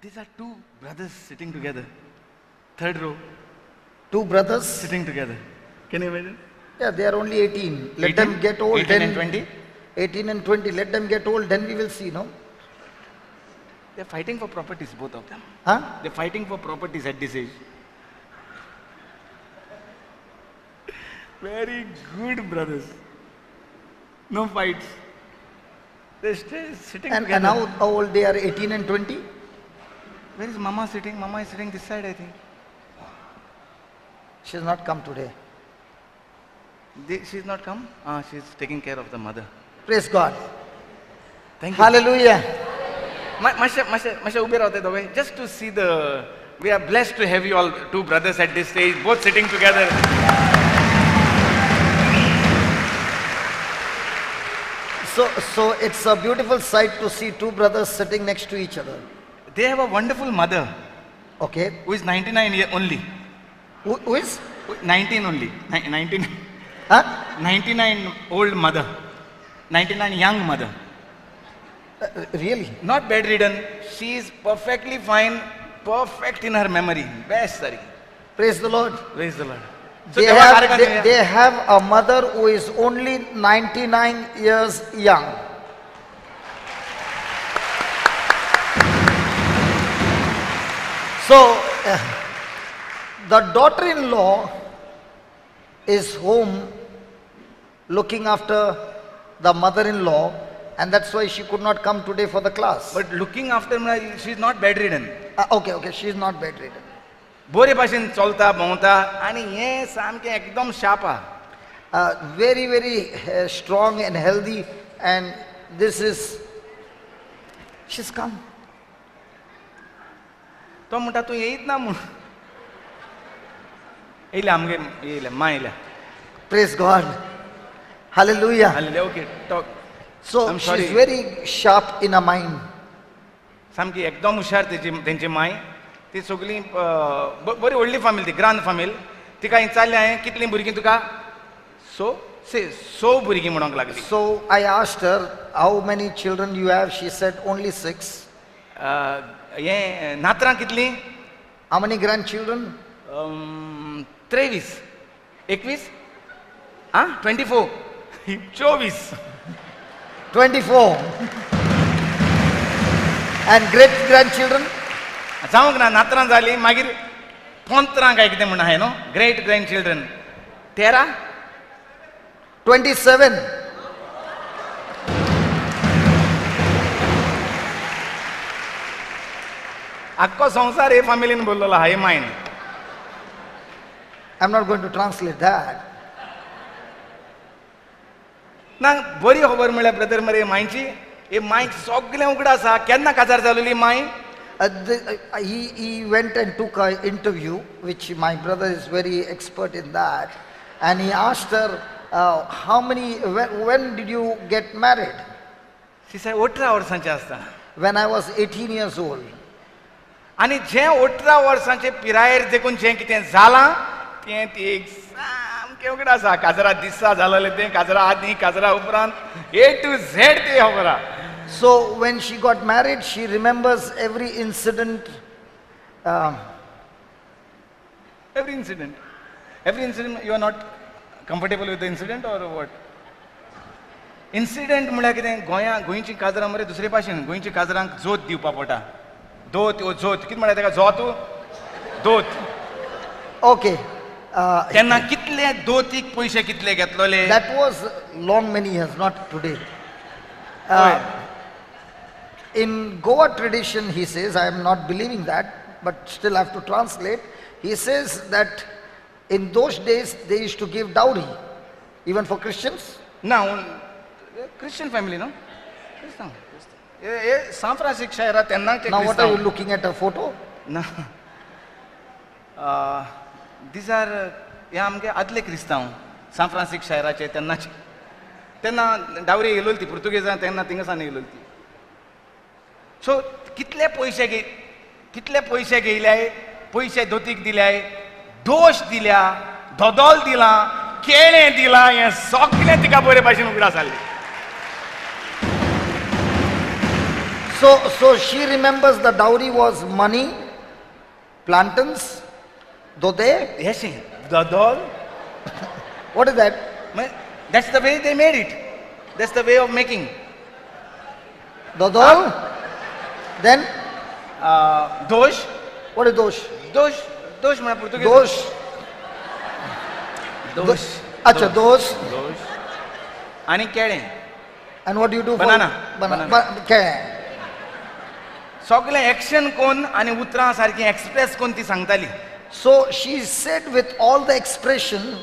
These are two brothers sitting together. Third row, Two brothers. sitting together. Can you imagine? Yeah, they are only 18. Let 18? them get old. 18 then and 20? 18 and 20. Let them get old. Then we will see, no? They're fighting for properties, both of them. Huh? They're fighting for properties at this age. Very good brothers. No fights. They stay sitting And together. now how old they are? 18 and 20? Where is Mama sitting? Mama is sitting this side, I think. She has not come today. She's not come? She's taking care of the mother. Praise God. Thank you. Hallelujah. Masha ube rahote doge. Just to see the... We are blessed to have you all, two brothers at this stage, both sitting together. So it's a beautiful sight to see two brothers sitting next to each other. They have a wonderful mother Okay. who is 99 years only. Who is? 19 only. 19, Huh? 99 old mother. 99 young mother. Really? Not bedridden. She is perfectly fine. Perfect in her memory. Best, sorry. Praise the Lord. Praise the Lord. So They there have, was they, they have a mother who is only 99 years young. So, the daughter-in-law is home looking after the mother-in-law, and that's why she could not come today for the class. But looking after her, she is not bedridden. Okay, she is not bedridden. बरे भाशेन चलता भोंवता आनी हे सामकें एकदम शाप आहा. Very, very strong and healthy, and this is, she's come. तो म्हणटा तूं येयत ना म्हूण येयले आमगे येयले मा येयल्या. Praise God. Hallelujah. आलेले okay talk. So I'm she's sorry. very sharp in her mind. सामकी एकदम हुशार तेंची माय. ती सगळी बरी व्हडली फामील ती ग्रांड फामील. तिका हांवें चाललें हांवें कितलीं भुरगीं तुका? सो भुरगीं म्हणूंक लागली. So I asked her, how many children you have? She said, only 6. हें नातरां कितलीं? How many grandchildren? 23 21 आं 24 24 24. And great grandchildren? जावंक ना नातरां जालीं मागीर 15 काय कितें म्हण आहाय न्हू ग्रेट ग्रँड चिल्ड्रन 13 27. आख्खो संवसार हे फामिलीन बोललेलो आहा हे मायन. I'm not going to translate that. ना बरी खबर म्हळ्यार ब्रदर मरे मायची हे मायक सगळें उगडां आसा. केन्ना काजार जालोली my? He went and took an interview, which my brother is very expert in that, and he asked her, when did you get married? She Sai 18 वर्सांचें आसता. When I was 18 years old. आनी जें 18 वर्सांचे पिरायेर देखून जें कितें जालां तें ती एक सामकें उगडां आसा. काजरा दिसा जालोलें तें काजरा आदीं काजरा उपरांत A to Z तें खबर आहा. So when she got married, she remembers every incident. Every incident. You are not comfortable with the incident or what? Incident म्हळ्यार कितें गोंयचीं काजरां मरे दुसरे भाशेन गोंयच्या काजरांक जोत दिवपा पडटा. दोत ओ जोत कितें म्हळ्यार ताका जोत दोत. Okay. तेन्ना कितले दोतीक पयशे कितले घेतलोले? That was long many years, not today. हय. In Goa tradition, he says, I am not believing that, but still I have to translate. He says that in those days they used to give dowry, even for Christians. Now, Christian family, no? Christian. San Francisco era तेन्ना ते Now what are you Christian. looking at, a photo? ना. These are हे आमगे आदले क्रिस्तांव San Francisco शायराचे तेन्नाचे. तेन्ना dowry येयलोली ती पुर्तुगेजां तेन्ना थिंगासान येयलोली ती. सो कितले पयशे घेयल्याय पयशे दोतीक दिल्याय दोश दिल्या धोदोल दिला केळें दिलां हें सगळें तिका बरे भाशेन उगडास जालें. So she remembers the dowry was money, plantains, dode. Yes, the doll. What is that? That's the way they made it. That's the way of making. Dodol. Then Dosh. what is dosh? Dosh म्हणा Portuguese. Dosh. दोष. Acha, dosh. दोष. आणि केळे. And what do you do Banana. for Banana. Okay. सगळे action कोण आणि उतरां सारखी express कोण ती सांगताली. So she said with all the expression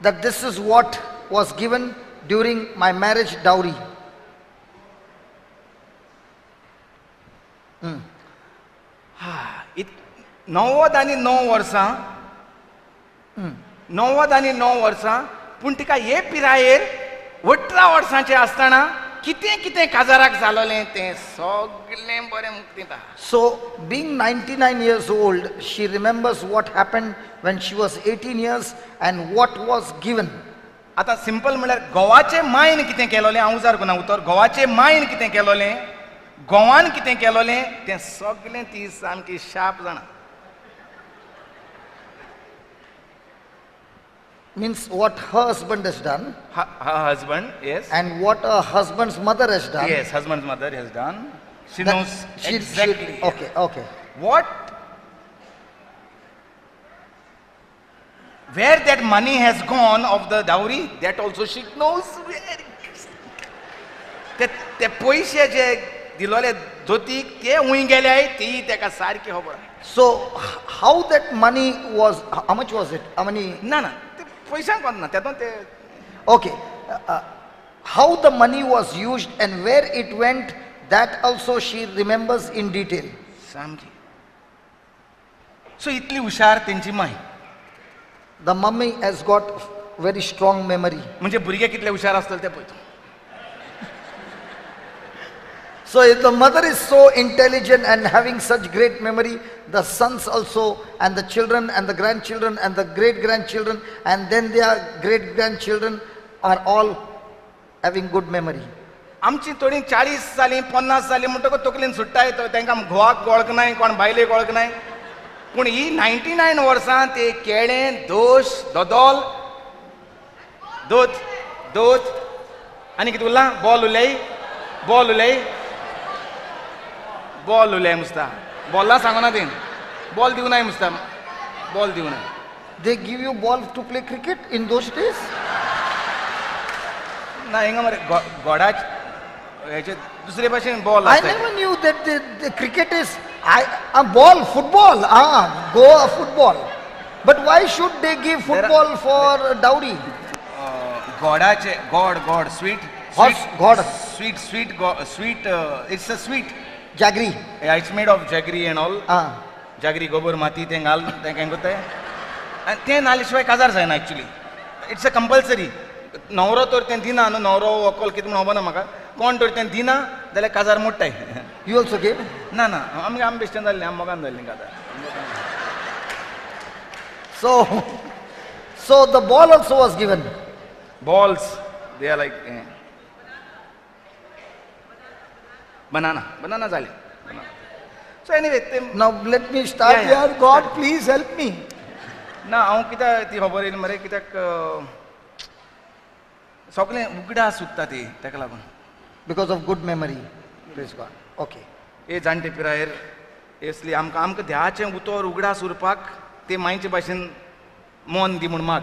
that this is what was given during my marriage dowry. णव्वद आणि 9 वर्सां 90 आणि 9 वर्सां पूण तिका हे पिरायेर 18 वर्सांचे आसतना कितें कितें काजाराक जालोलें तें सगळें बरें मुक्तीत आहा. So being 99 years old, she remembers what happened when she was 18 years and what was given. आतां सिंपल म्हळ्यार घोवाचे मायन कितें केलोलें हांव उजार कोना उतर घोवाचे मायन कितें केलोलें घोवान कितें केलोलें तें सगळें ती सामकी शार्प जाणा. Means what her husband has done husband, yes. and what her husband's mother has done. Yes, husband's mother has done. She that knows exactly. Okay. What, where that money has gone of the dowry, that also she knows very. ते पैसे जे दिलोले धोतीक ते हुंय गेले ती तेका सारकी खबर आहा. So how that money was, how much was it? How many? ना ते पैशांक कोण ना तेतून ते Okay. How the money was used and where it went, that also she remembers in detail. सामकी. सो इतली हुशार तेंची my. The mummy has got very strong memory. म्हणजे भुरगे कितले हुशार आसतले ते पळय. So if the mother is so intelligent and having such great memory, the sons also and the children and the grandchildren and the great grandchildren and then their great grandchildren are all having good memory. आमची थोडी 40 जाली 50 जाली म्हणटकच तकलेन सुट्टा येतो तांकां घोवाक वळख नाय कोण बायलेक वळख नाय पूण ही 99 वर्सां ते केळें दोश दोदोल दोत आनी कितें उरलां बॉल उलय मुस्ता बॉलला सांगना तें बॉल दिवं नाय मुस्ता बॉल दिवं नाय. They give you ball to play cricket in those days? ना हिंगा मरे गोडाच हेचे दुसरे भाशेन ball I never knew that the cricket is a ball, football. Go football. But why should they give football for dowry? गोडाचे गोड sweet God. Sweet. It's a sweet. Jaggery. Yeah, it's made of jaggery and all. Jaggery, gobor, mati, ते घाल ते काय करताय आणि ते नाल्याशिवाय काजार जायना एक्चुअली. It's a compulsory. नवरो तर तें दिना न्हू नवरो व्हंकल कितें म्हण खबर ना म्हाका कोण तर तें दिना जाल्यार काजार मोडटाय. You also gave? ना आमी बेश्टेन जाल्ली आमी मोगान जाल्ली काजार. So the ball also was given. Balls, they are like banana झाले. So anyway, Now let me start Yeah. here. God, please help me. ना हांव कित्याक ती खबर येयली मरे कित्याक सगळें उगडा सुट्टा ती ताका लागून. Because of good memory. Praise God. Okay. हे जाणटे पिरायेर यसली आमकां देवाचें उतर उगडास उरपाक ते मायचे भाशेन मोन दी म्हूण माग.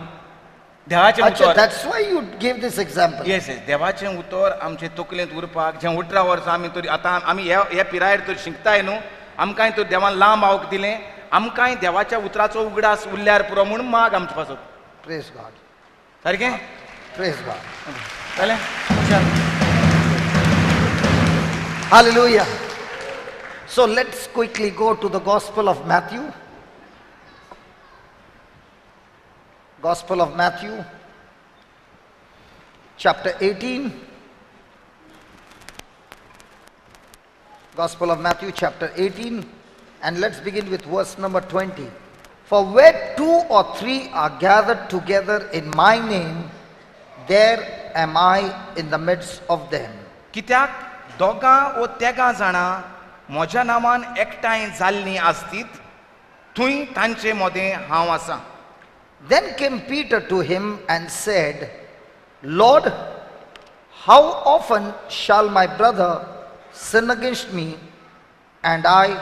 देवाचें Achha, उतर that's why you gave this example. Yes देवाचें उतर आमचे तकलेंत उरपाक जें 18 वर्सां आमी तरी आतां आमी ह्या पिरायेर तर शिकताय न्हू आमकांय तर देवान लांब आवक दिलें आमकांय देवाच्या उतराचो उगडास उरल्यार पुरो म्हूण माग आमचे पासत. Praise God. सारकें Praise God. जालें. Hallelujah. So let's quickly go to the Gospel of Matthew. Gospel of Matthew, chapter 18. Gospel of Matthew, chapter 18. And let's begin with verse number 20. For where 2 or 3 are gathered together in my name, there am I in the midst of them. कित्याक दोगां वो तेगां जाणां म्हज्या नांवान एकठांय जाल्लीं आसतीत थंय तांचे मोदें हांव आसां. Then came Peter to him and said, Lord, how often shall my brother sin against me and I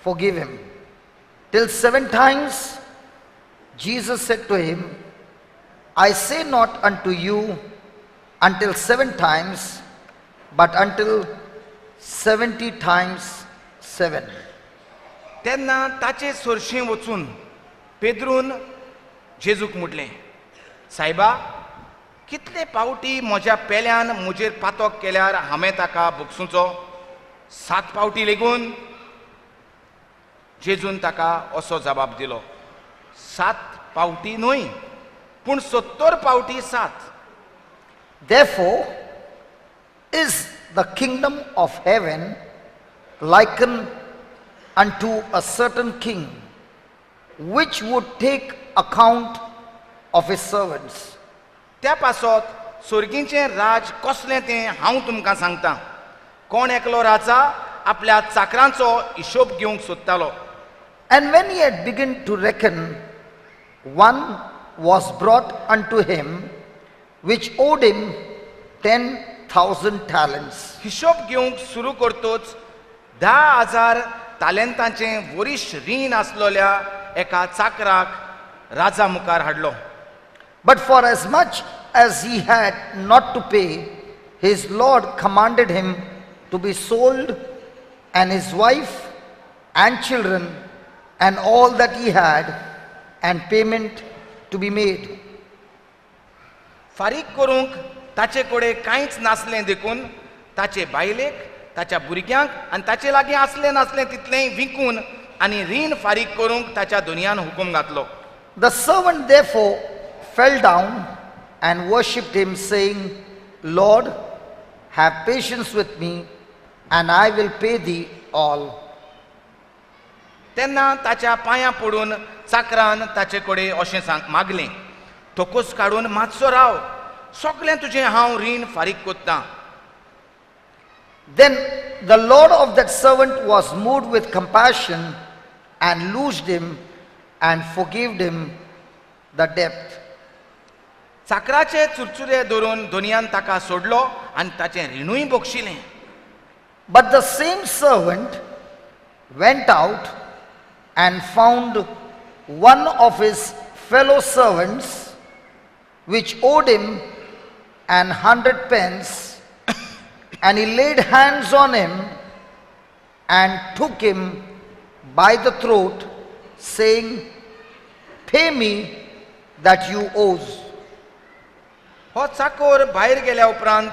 forgive him? Till 7 times? Jesus said to him, I say not unto you until 7 times, but until 70 times 7. तेन्ना ताचे सोरशीं वचून पेद्रून जेजूक म्हटलें, सायबा, कितले पावटी म्हज्या पेल्यान म्हजेर पातक केल्यार हांवें ताका भोगसूचो? 7 पावटी लेगून? जेजून ताका असो जबाब दिलो, 7 पावटी न्हय, पूण 70 पावटी 7. Therefore is the kingdom of heaven likened unto a certain king, which would take account of his servants. त्या पासत सोर्गीचें राज कसलें तें हांव तुमकां सांगतां. कोण एकलो राजा आपल्या चाकरांचो हिशोब घेवंक सोदतालो. And when he had begun to reckon, one was brought unto him which owed him 10,000 talents. हिशोब घेवंक सुरू करतोच 10,000 तालेंतांचें वरिश्ठ रीण आसलोल्या एका चाकराक राजा मुखार हाडलो. But for as much as he had not to pay, his Lord commanded him to be sold, and his wife and children and all that he had, and payment to be made. फारीक करूंक ताचे कडेन कांयच नासलें देखून ताचे बायलेक, ताच्या भुरग्यांक आनी ताचे लागीं आसलें नासलें तितलेंय विकून आनी रीण फारीक करूंक ताच्या दुनयान हुकूम घातलो. The servant therefore fell down and worshipped him, saying, Lord, have patience with me, and I will pay thee all. तेन्ना ताच्या पांयां पडून चाकरान ताचे कडेन अशें मागलें, तोकूच काडून मातसो राव, सगळें तुजें हांव रीण फारीक कोत्तां. Then the Lord of that servant was moved with compassion and loosed him and forgave him the debt. चाकराचे चुरचुरे धरून दुनयान ताका सोडलो आनी ताचें रिणूय बक्षिलें. But the same servant went out and found one of his fellow servants which owed him 100 pence, and he laid hands on him and took him by the throat, saying, Pay me that you owes. हो चाकोर भायर गेल्या उपरांत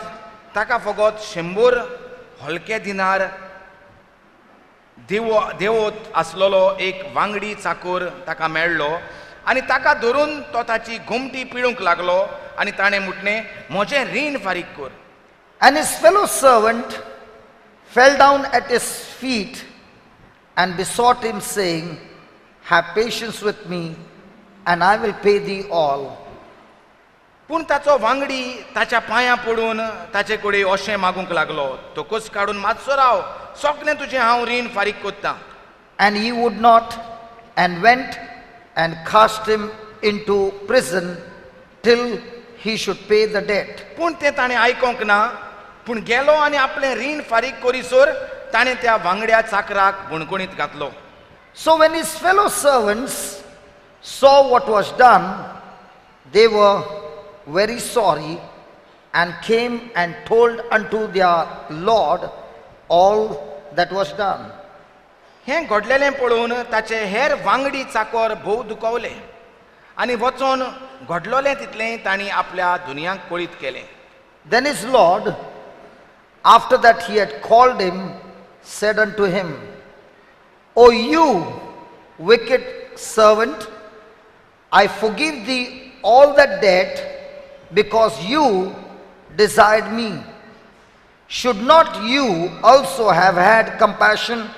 ताका फकत 100 हलके दिनार देवोत आसलोलो एक वांगडी चाकोर ताका मेळ्ळो आनी ताका धरून तो ताची घुमटी पिळूंक लागलो आनी ताणें म्हटलें, म्हजें रीण फारीक कर. And his fellow servant fell down at his feet and besought him, saying, Have patience with me, and I will pay thee all. पूण ताचो वांगडी ताच्या पांयां पडून ताचे कडेन अशें मागूंक लागलो, तोकूच काडून मातसो राव, सगळें तुजें हांव रीण फारीक कोत्तां. And he would not, and went and cast him into prison till he should pay the debt. पूण तें ताणें आयकोंक ना, पूण गेलो आनी आपलें रीण फारीक करिसोर ताणें त्या वांगड्या चाकराक बुणकुणीत घातलो. So when his fellow servants saw what was done, they were very sorry and came and told unto their Lord all that was done. हें घडलेलें पळोवन ताचे हेर वांगडी चाकर भोव दुखवले आनी वचोन घडलोलें तितलें तांणी आपल्या दुनयांक कळीत केलें. Then his Lord, after that he had called him, said unto him, O you wicked servant, I forgive thee all that debt, because you desired me. Should not you also have had compassion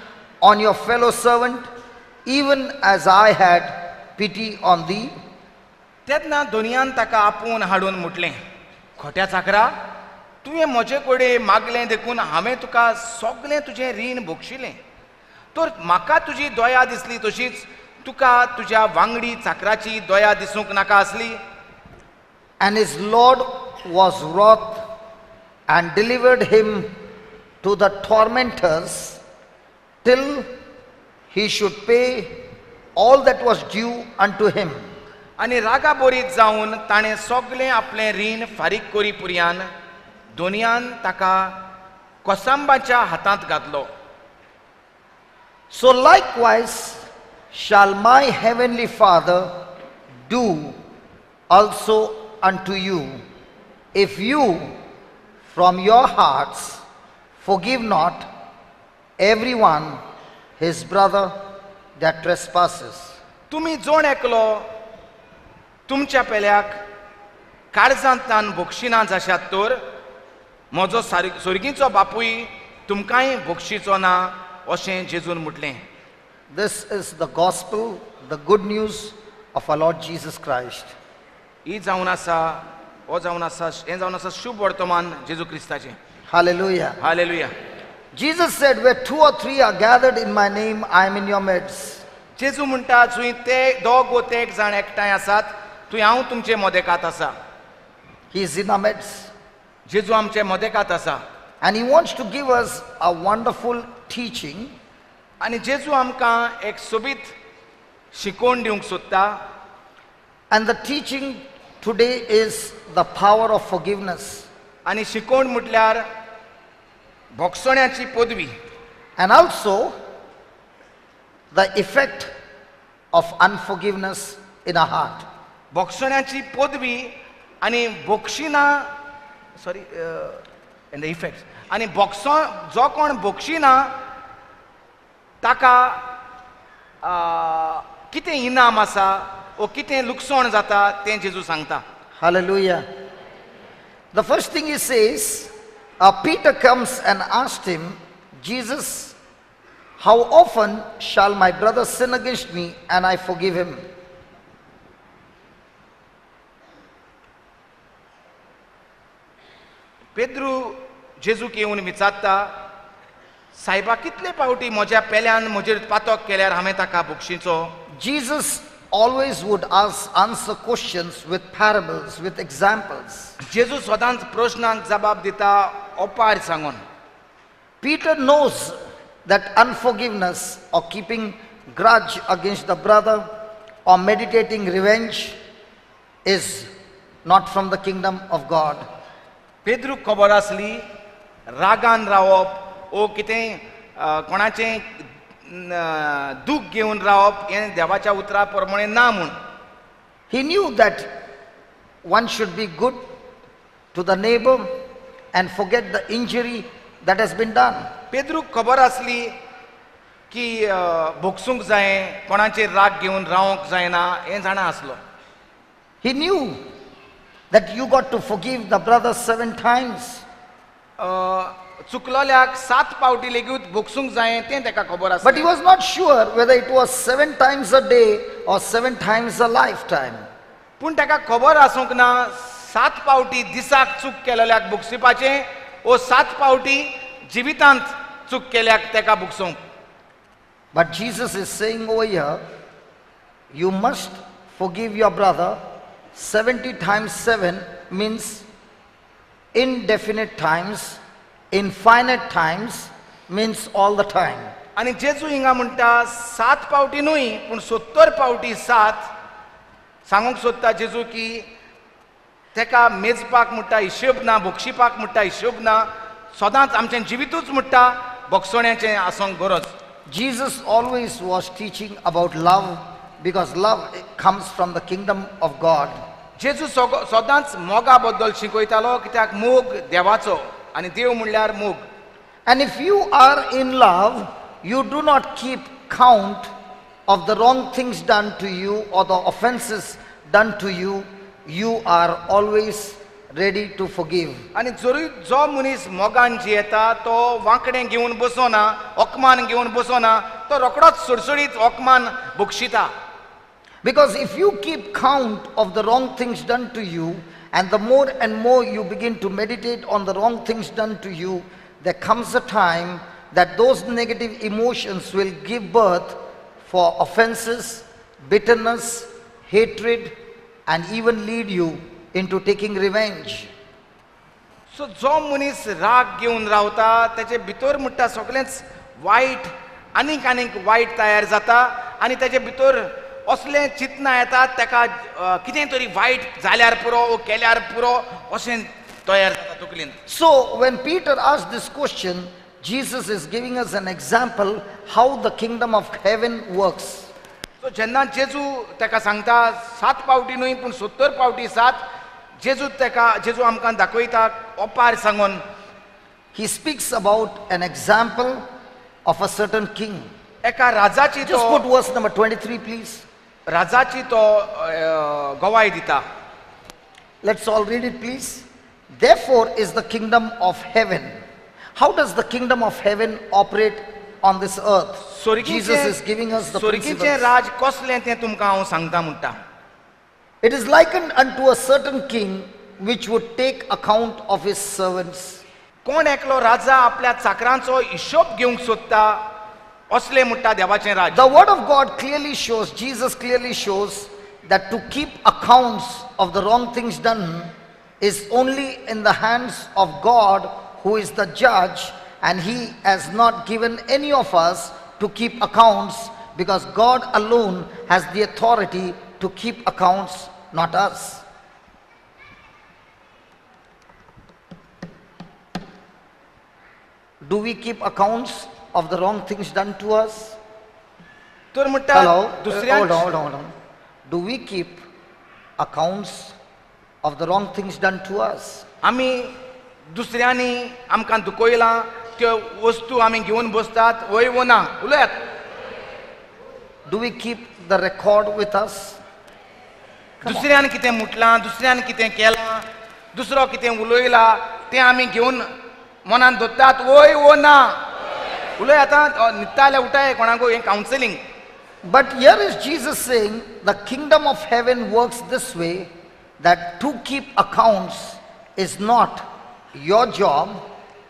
on your fellow servant, even as I had pity on thee? तेन्ना दुनयान ताका आपूण हाडून म्हटलें, खोट्या चाकरा, तुवें म्हजे कडेन मागलें देखून हांवें तुका सगळें तुजें रीण भोगशिलें. तर म्हाका तुजी दया दिसली तशीच तुका तुज्या वांगडी चाकराची दया दिसूंक नाका आसली. And his Lord was wroth and delivered him to the tormentors till he should pay all that was due unto him. आनी रागा बोरीत जावन ताणें सगळें आपलें रीण फारीक करी पुरयान दोनयान ताका कोसांबाच्या हातांत घातलो. So likewise shall my heavenly Father do also unto you, if you from your hearts forgive not everyone his brother that trespasses. तुमी जोण एकलो तुमच्या पेल्याक काळजांतल्यान भोगशिना जाशात तर म्हजो सुर्गीचो बापूय तुमकांय भोगशीचो ना अशें जेजून म्हटलें. This is the gospel, the good news of our Lord Jesus Christ. ही जावन आसा हो जावन आसा हें जावन आसा शुभ वर्तमान जेजू क्रिस्ताचें. Hallelujah. Hallelujah. Jesus said, where two or three are gathered in my name, I am in your midst. जेजू म्हणटा थंय ते दोग वा एक जाण एकठांय आसात थंय हांव तुमचे मदेकांत आसा. He is in our midst. जेजू आमचे मदेकांत आसा. And he wants to give us a wonderful teaching. आनी जेजू आमकां एक सोबीत शिकोवन दिवंक सोदता. And the teaching today is the power of forgiveness. आनी शिकोवन म्हटल्यार भोगसण्याची पदवी And also the effect of unforgiveness in our heart. भोगसण्याची पदवी आनी भोगशिना सॉरी एंड द इफेक्ट्स आनी भोगसो जो कोण भोगशिना ताका कितें इनाम आसा ओ कितें लुकसाण जाता तें जेजू सांगता. Hallelujah. The first thing he says, Peter comes and asked him, Jesus, how often shall my brother sin against me and I forgive him? Pedro जेजूक येवन विचारता सायबा कितले फावटी म्हज्या पेल्यान म्हजेर पातक केल्यार हांवें ताका भोगशीचो. Jesus always would answer questions with parables, with examples. जेजू सदांच प्रश्नांक जबाब दिता ओपार सांगून. Peter knows that unforgiveness or keeping grudge against the brother or meditating revenge is not from the kingdom of God. Pedro खबर आसली रागान रावप ओ कितें कोणाचें दूख घेवन रावप हें देवाच्या उतरा प्रमाणे ना म्हूण. He knew that one should be good to the neighbor and forget the injury that has been done. पेद्रूक खबर आसली की भोगसूंक जाय कोणाचेर राग घेवन रावंक जायना हें जाणा आसलो. He knew that you got to forgive the brother 7 times. चुकलोल्याक 7 फावटी लेगीत भोगसूंक जाय तें ताका खबर But he आसली. was not sure whether it was 7 times a day or 7 times a lifetime. पूण ताका खबर आसूंक ना 7 फावटी दिसाक चूक केलेल्याक भोगसिपाचें ओ 7 फावटी जिवितांत चूक केल्याक ताका भोगसूंक. But Jesus is saying over here, you must forgive your brother 70 times 7 means indefinite times, infinite times means all the time. आनी जेजू हिंगा म्हणटा 7 फावटी न्हय पूण 70 फावटी 7 सांगूंक सोदता जेजू की ताका मेजपाक म्हणटा हिशोब ना भोगशिपाक म्हणटा हिशोब ना सदांच आमचें जिवितूच म्हणटा भोगसण्याचें आसूंक गरज. Jesus always was teaching about love because love comes from the kingdom of God. जेजू सदांच मोगा बद्दल शिकयतालो कित्याक मोग देवाचो आनी देव म्हणल्यार मोग. And if you are in love, you do not keep count of the wrong things done to you or the offenses done to you. You are always ready to forgive. आनी जरूय जो मनीस मोगान जियेता तो वांकडें घेवन बसोना ओकमान घेवन बसोना तो रोखडोच सुडसुडीत ओकमान भोगशिता. Because if you keep count of the wrong things done to you and the more and more you begin to meditate on the wrong things done to you, there comes a time that those negative emotions will give birth for offenses, bitterness, hatred, and even lead you into taking revenge. सो जो मनीस राग घेवन रावता त्याचे भितर म्हणटा सगळेंच वायट आनीक आनीक वायट तयार जाता आनी त्याचे भितर असलें चिंतना येतात ताका कितें तरी वायट जाल्यार पुरो वो केल्यार पुरो अशें तयार जाता तकलेंत. So when Peter asked this question, Jesus is giving us an example how the kingdom of heaven works. सो जेन्ना जेजू ताका सांगता 7 पावटी न्हय पूण 70 पावटी 7 जेजू आमकां दाखयता ओपार सांगून. He speaks about an example of a certain king. एका राजाची Just put तो verse number 23, please. राजाची तो गवाय दिता. Let's all read it, please. Therefore is the kingdom of heaven. How does the kingdom of heaven operate on this earth? Jesus is giving us the स्वर्गीचें principles. राज कसलें तें तुमकां हांव सांगता म्हणटा. It is likened unto a certain king which would take account of his servants. कोण एकलो राजा आपल्या चाकरांचो हिशोब घेवंक सोदता असले म्हणटा देवाचें राज. The word of God clearly shows, Jesus clearly shows that to keep accounts of the wrong things done is only in the hands of God, who is the judge, and he has not given any of us to keep accounts because God alone has the authority to keep accounts, not us. Do we keep accounts of the wrong things done to us? तर म्हणटा Hello? Hold दुसऱ्या on, hold on, hold on. Do we keep accounts of the wrong things done to us? आमी दुसऱ्यांनी आमकां दुखयलां त्यो वस्तू आमी घेवन बसतात वय वो ना उलयात. Do we keep the record with us? दुसऱ्यान कितें म्हटलां दुसऱ्यान कितें केलां दुसरो कितें उलयला तें आमी घेवन मनान दवरतात वय वो ना उलय. आतां न्हिदता जाल्यार उठाय कोणाकूय हें counselling. But here is Jesus saying the kingdom of heaven works this way, that to keep accounts is not your job,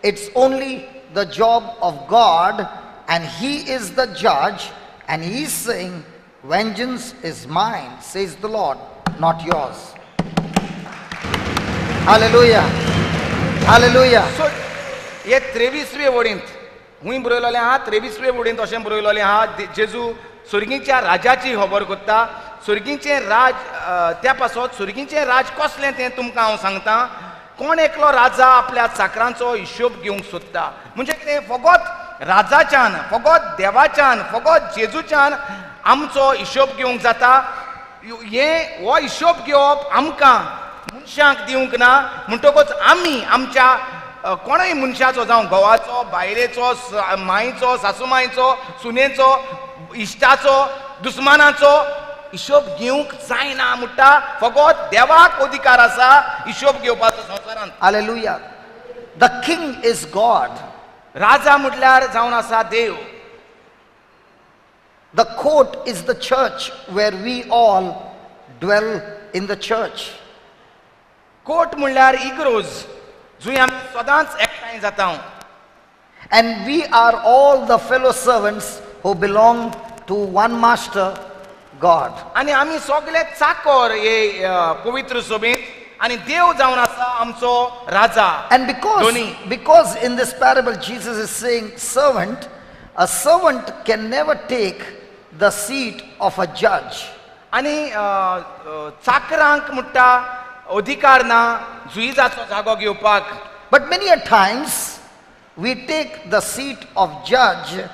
it's only the job of God, and he is the judge, and he is saying, vengeance is mine, says the Lord, not yours. Hallelujah. Hallelujah. सो हे 23वे वडींत हूंय बरयलोलें आहा 23वे वडींत अशें बरयलोलें आहा जेजू स्वर्गीच्या राजाची खबर करता. स्वर्गीचें राज त्या पासत स्वर्गीचें राज कसलें तें तुमकां हांव सांगता. कोण एकलो राजा आपल्या चाकरांचो हिशोब घेवंक सोदता म्हणजे कितें फकत राजाच्यान फकत देवाच्यान फकत जेजूच्यान आमचो हिशोब घेवंक जाता. हो हिशोब घेवप आमकां मनशांक दिवंक ना म्हणटकच आमी आमच्या कोणय मनशाचो जावं घोवाचो बायलेचो मायचो सासूमायचो सुनेचो इश्टाचो दुस्मानाचो हिशोब घेवंक जायना म्हणटा. फकत देवाक अधिकार आसा हिशोब घेवपाचो संवसारांत. Hallelujah. The king is God. राजा म्हटल्यार जावन आसा देव. The court is the church where we all dwell in the church. Court म्हणल्यार इग्रोज जंय आमी सदांच एकठांय जाता. And we are all the fellow servants who belong to one master, God. आनी आमी सगळे चाकर हे पवित्र सभेंत आनी देव जावन आसा आमचो राजा. And Dhoni. because in this parable Jesus is saying servant, a servant can never take the seat of a judge. आनी चाकरांक म्हणटा अधिकार ना जुईजाचो जागो घेवपाक. But many a times we take the seat of judge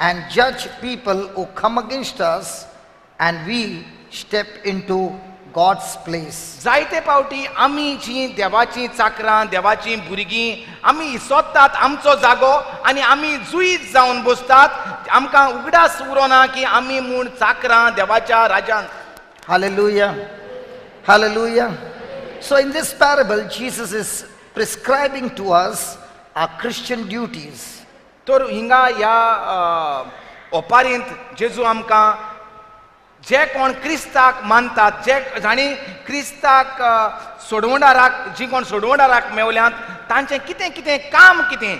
and judge people who come against us, and we step into God's place. जायते पावटी आमी जी देवाची चाकरां देवाची भुरगीं आमी सोदतात आमचो जागो आनी आमी जुईज जावन बसतात. आमकां उगडास उरोना की आमी म्हूण चाकरां देवाच्या राजान. Hallelujah. Hallelujah. So in this parable, Jesus is prescribing to us our Christian duties. तर हिंगा ह्या ओपारींत जेजू आमकां जे कोण क्रिस्ताक मानतात, जे जाणी क्रिस्ताक सोडवणाराक, जी कोण सोडवणाराक मेवल्यांत, तांचें कितें कितें काम कितें,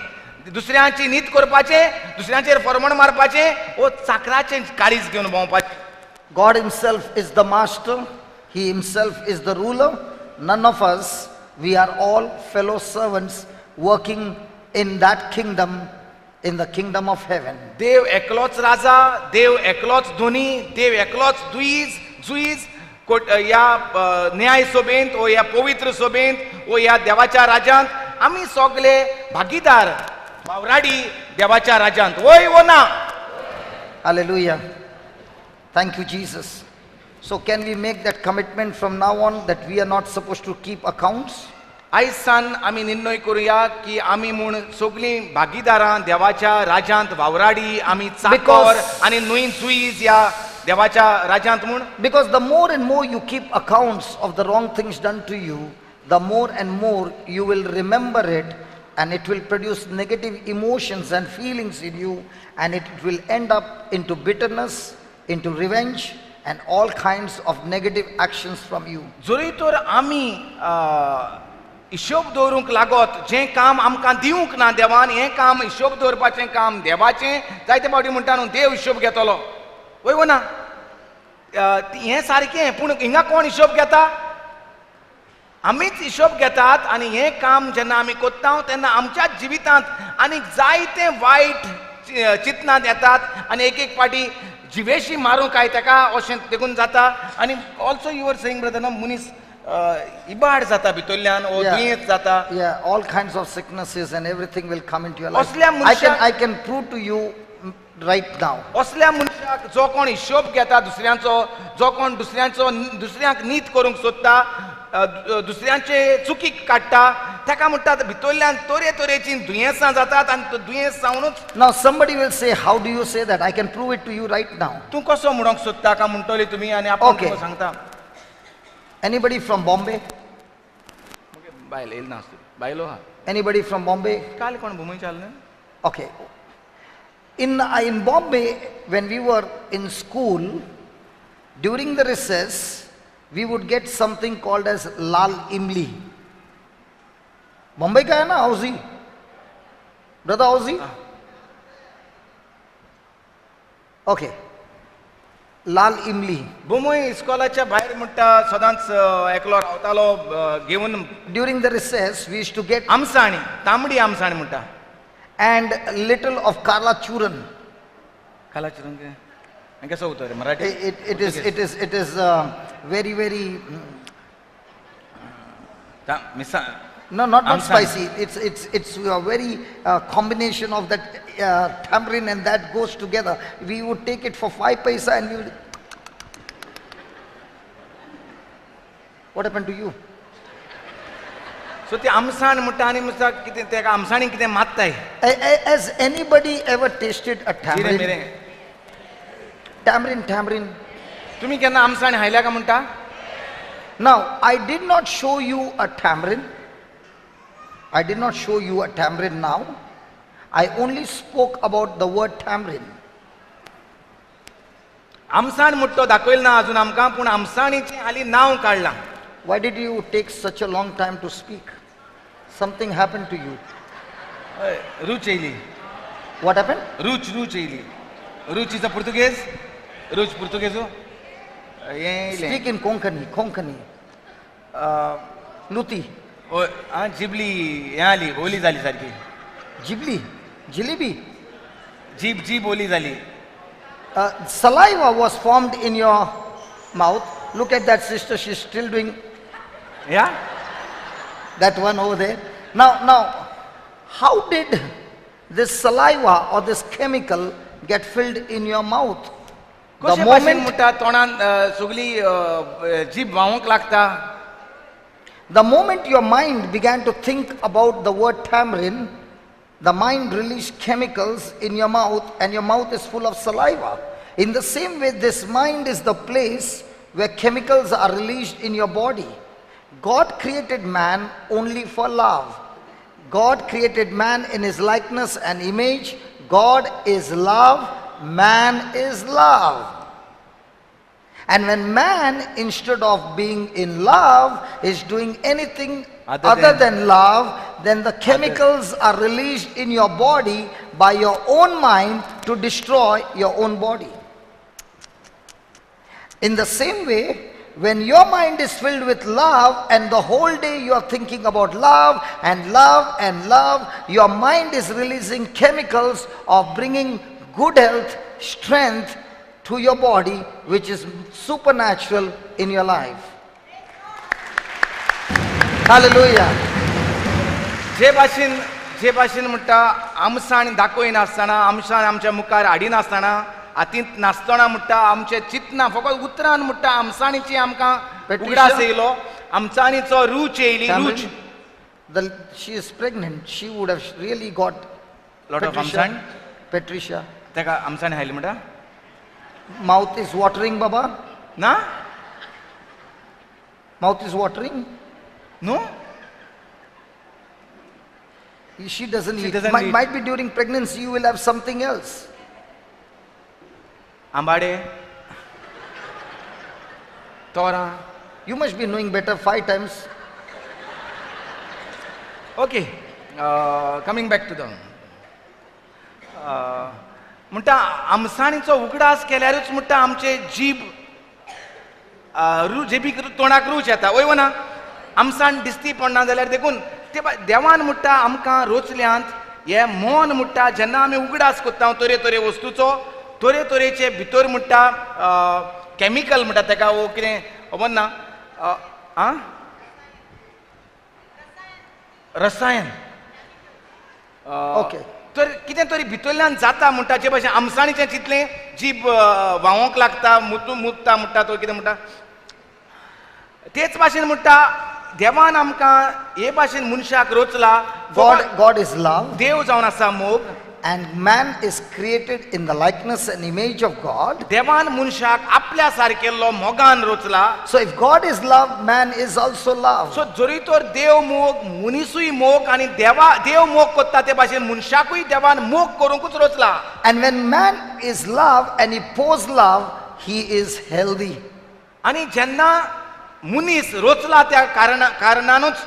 दुसऱ्यांची नीत करपाचें, दुसऱ्यांचेर फरमण मारपाचें, वो चाकराचें काळीज घेवन भोंवपाचें. God himself is the master. He himself is the ruler. None of us, we are all fellow servants working in that kingdom, in the kingdom of heaven. देव एकलोच राजा, देव एकलोच धोनी, देव एकलोच जुईज या न्याय सोबेंत ओ या पवित्र सोबेंत ओ या देवाच्या राज्यांत आमी सगळे भागीदार वावराडी देवाच्या राज्यांत. वय वो ना? Hallelujah. Thank you, Jesus. So can we make that commitment from now on that we are not supposed to keep accounts? आयज सान आमी निर्णय करूया की आमी म्हूण सगळीं भागीदारां देवाच्या राज्यांत वावराडी, आमी चाकर आनी न्हय जुईज या देवाच्या राज्यांत म्हूण. Because the more and more you keep accounts of the wrong things done to you, the more and more you will remember it, and it will produce negative emotions and feelings in you, and it will end up into bitterness, into revenge, and all kinds of negative actions from you. जोरी तर आमी हिशोब दवरूंक लागत, जें काम आमकां दिवंक ना देवान, हें काम हिशोब दवरपाचें काम देवाचें. जायते फावटी म्हणटा न्हू देव हिशोब घेतलो, वय वो ना? हें सारकें, पूण हिंगा कोण हिशोब घेता? आमीच हिशोब घेतात. आनी हें काम जेन्ना आमी कोत्ता तेन्ना आमच्याच जिवितांत आनीक जायते वायट चिंतनात येतात, आनी एक एक फावटी जिवेशी मारूंक काय ताका अशें देखून जाता. आनी also you are saying brother, मनीस इबाड जाता भितरल्यान, ओ दुयेंत जाता. Yeah, all kinds of sicknesses and everything will come into your life. असल्या मनशाक I can prove to you right now. असल्या मनशाक जो कोण हिशोब घेता दुसऱ्यांचो, जो कोण दुसऱ्यांक नीत करूंक सोदता, दुसऱ्यांचे चुकीक काडटा, ताका म्हणटात भितरल्यान तरेतरेचीं दुयेंसां जातात. आनी तो दुयेंस जावनूच Now somebody will say, how do you say that? I can prove it to you right now. तूं कसो म्हणूंक सोदता काय म्हणटली तुमी, आनी आपण Okay. तुका सांगता. Anybody from Bombay? बायल येयल ना बायलो हा Anybody from Bombay? काल कोण भूमी चालना. Okay. In Bombay, when we were in school, during the recess, we would get something called as Lal Imli. Bombay ka hai na, Auzi? Brother Auzi? Okay. Lal Imli. भूमी इस्कॉलाच्या भायर म्हणटा सदांच एकलो रावतालो घेवन During the recess, we used to get आमसाणी, तांबडी आमसाणी म्हणटा. and a little of Karla Churan. काला चिरून कसं होतं रे Marathi? It is very, very, मिसा no, not Amsan. spicy. It's a very combination of that tamarind and that goes together. We would take it for 5 paisa and we would. What happened to you? सो ते आमसाण म्हणटा आनी म्हणटा कितें तेका आमसाणी कितें मात्ताय. Has anybody ever tasted a जिरे Mire tamarind? तुम्ही केन्ना आमसाणी हायल्या का म्हणटा? Now, I did not show you a tamarind. I did not show you a tamarind now. I only spoke about the word tamarind. आमसाण म्हणटो दाखयलो ना अजून आमकां, पूण आमसाणीचें हालीं नांव काडलां. Why did you take such a long time to speak? Something happened to you. रूच येयली. What happened? रूच येयली. रूच इज अ पुर्तुगेज. रूच पुर्तुगेजो Speak in Konkani. Luti. Ghibli हें आली, ओली जाली सारकी. Jibli. Jalebi. जीब ओली झाली. Saliva was formed in your mouth. Look at that sister, she's still doing या that one over there. Now, how did this saliva or this chemical get filled in your mouth? कशे भाशेन म्हणटा तोंडान सगळी जीब व्हांवूंक लागता. The moment your mind began to think about the word tamarind, the mind released chemicals in your mouth and your mouth is full of saliva. In the same way, this mind is the place where chemicals are released in your body. God created man only for love. God created man in his likeness and image. God is love, man is love. And when man, instead of being in love, is doing anything Other other than- than love, then the chemicals are released in your body by your own mind to destroy your own body. In the same way, when your mind is filled with love and the whole day you are thinking about love and love and love, your mind is releasing chemicals of bringing good health, strength to your body, which is supernatural in your life. Hallelujah. जे भाशेन म्हणटा आमसाण दाखयनासतना आमसाण आमच्या मुखार हाडिनासतना हातींत नासतना म्हणटा आमचें चिंतना फकत उतरान म्हणटा आमसाणीची आमकां Patricia? उगडास येयलो आमसाणीचो रूच येयली Cameron, रूच she is pregnant. She would have really got lot of आमसाण Patricia. तेका आमसाण हायली म्हणटा Mouth is watering, Baba. ना Mouth is watering. न्हू She doesn't She eat. doesn't eat. Might be during pregnancy you will have something else. आंबाडे तोरां You must be knowing better 5 times. Okay coming back to the म्हणटा आमसाणीचो उगडास केल्यारूच म्हणटा आमचे जीब जेबीक तोंडाक रूच येता वय वना आमसाण दिसती पडना जाल्यार देखून ते देवान म्हणटा आमकां रोचल्यांत हे मन म्हणटा जेन्ना आमी उगडास कोत्ता तरे तरे वस्तूचो तरे तरेचे भितर म्हणटा कॅमिकल म्हणटा तेका वो कितें खबर ना आं रसायन Okay. तर कितें तरी भितरल्यान जाता म्हणटा जे भाशेन आमसाणीचें चितलें जीब व्हांवोंक लागता मुतता म्हणटा तो कितें म्हणटा तेच भाशेन म्हणटा देवान आमकां हे भाशेन मनशाक रोचला God is love, देव जावन आसा मोग and man is created in the likeness and image of God. देवान मनशाक आपल्या सारकेल्लो मोगान रोचला So if God is love, man is also love. सो जरी तर देव मोग मनिसूय मोग आनी देव मोग कोत्ता ते भाशेन मनशाकूय देवान मोग करूंकूच रोचला And when man is love and he pours love, he is healthy. आनी जेन्ना मनीस रोचला त्या कारणानूच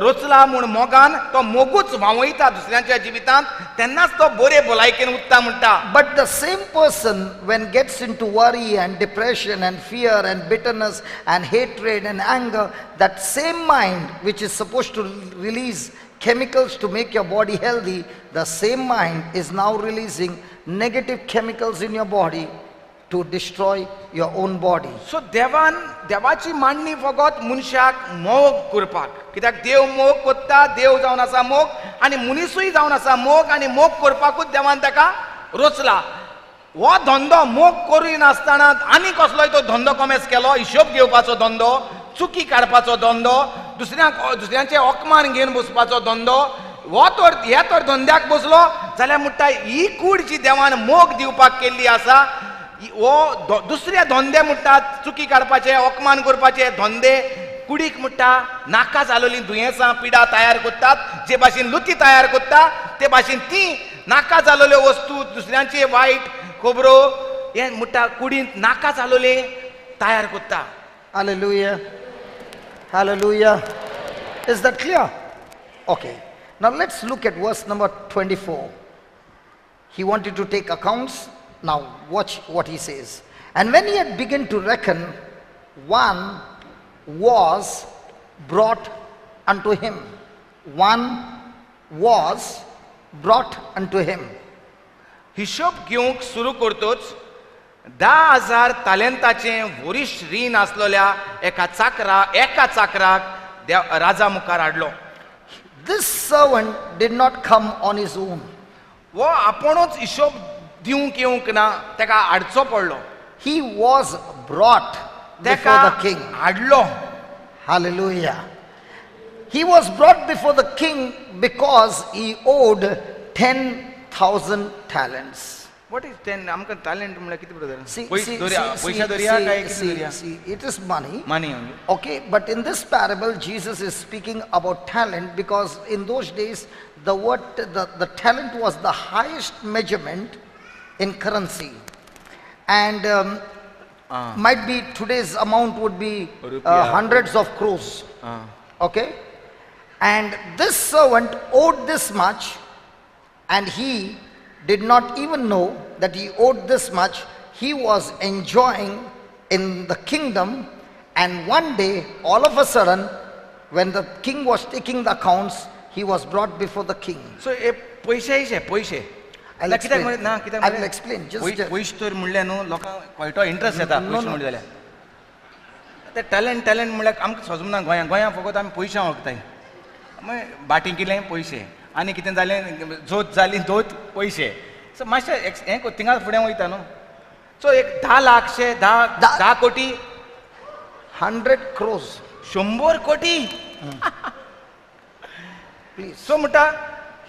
रोचला म्हूण मोगान तो मोगूच व्हांवयता दुसऱ्यांच्या जिवितांत तेन्नाच तो बरे भलायकेन उत्ता म्हणटा But the same person, when gets into worry and depression and fear and bitterness and hatred and anger, that same mind which is supposed to release chemicals to make your body healthy, the same mind is now releasing negative chemicals in your body to destroy your own body. सो देवाची मांडणी फकत मनशाक मोग करपाक कित्याक देव मोग कोत्ता देव जावन आसा मोग आनी मनिसूय जावन आसा मोग आनी मोग करपाकूच देवान ताका रोचला हो धंदो मोग करूय नासतना आनी कसलोय तो धंदो कमेस केलो हिशोब घेवपाचो धंदो चुकी काडपाचो धंदो दुसऱ्यांचे ओकमान घेवन बसपाचो धंदो हे तर धंद्याक बसलो जाल्यार म्हणटा ही कूड जी देवान मोग दिवपाक केल्ली आसा वो दुसरे धंदे म्हणटात चुकी काडपाचे ओकमान करपाचे धंदे कुडीक म्हणटा नाका जालोली दुयेंसां पिडा तयार करतात जे भाशेन लुती तयार करता ते भाशेन ती नाका जालोल्यो वस्तू दुसऱ्यांचे वायट खबरो हे म्हणटा कुडींत नाका जालोले तयार करता Hallelujah. Hallelujah. Is that clear? Okay. Now let's look at verse number 24. He wanted to take accounts. Now watch what he says. And when he had begun to reckon, one was brought unto him. One was brought unto him. हिशोब घेवंक सुरू करतोच 10,000 तालेंताचें वरिश्ठ रीण आसलेल्या एका चाकराक राजा मुखार हाडलो This servant did not come on his own. वो आपुणूच हिशोब दिवंक येवंक ना तेका हाडचो पडलो He was brought तेका before the king. हाडलो Hallelujah. He was brought before the king because he owed 10,000 talents. What is 10 आमकां टॅलेंट म्हळ्यार कितें ब्रदर See, पैसा दर्या काय कितें दर्या it is money. मानी only Okay, but in this parable, Jesus is speaking about talent because in those days, the talent was the highest measurement in currency. And Might be today's amount would be Rupiah. hundreds of crores. Okay? And this servant owed this much, and he did not even know that he owed this much. He was enjoying in the kingdom, and one day, all of a sudden, when the king was taking the accounts, he was brought before the king. सो हे पयशे पयशे I'll कित्याक explain. म्हळ्यार- ना कित्याक I will म्हळ्यार explain. Just पयशे तर म्हणल्यार न्हू लोकांक कळटो इंट्रस्ट येता No, पयशे no. म्हणले जाल्यार ते टॅलंट म्हणल्यार आमकां समजना गोंया फकत आमी पयशां वळखताय मागीर बाटी केलें पयशे आनी कितें जालें जोत जाली दोत पयशे सो मातशें हें थिंगा फुडें वयता न्हू सो एक 10 लाखशे 10 कोटी 100 crores. 100 कोटी Please. सो म्हणटा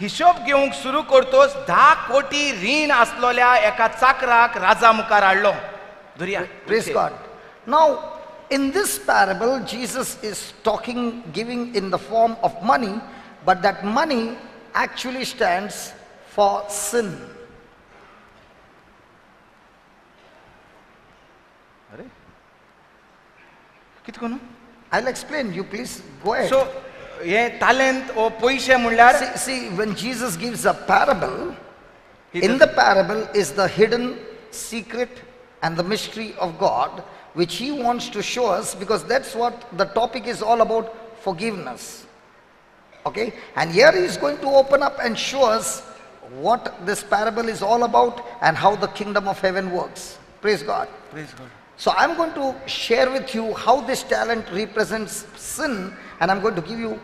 हिशोब घेवंक सुरू करतोच 10 कोटी रीण आसलोल्या एका चाकराक राजा मुखार हाडलो धुरया Praise God. Now, in this parable, Jesus is talking, giving in the form of money, but that money actually stands for sin. अरे कितें कोण I'll explain. You please go ahead. So हे टॅलंट ओ पयशे म्हणल्यार See, when Jesus gives a parable, in the parable is the hidden secret and the mystery of God, which he wants to show us, because that's what the topic is all about, forgiveness. Okay? And here he is going to open up and show us what this parable is all about and how the kingdom of heaven works. Praise God. Praise God. So I'm going to share with you how this talent represents sin, and I'm going to give you,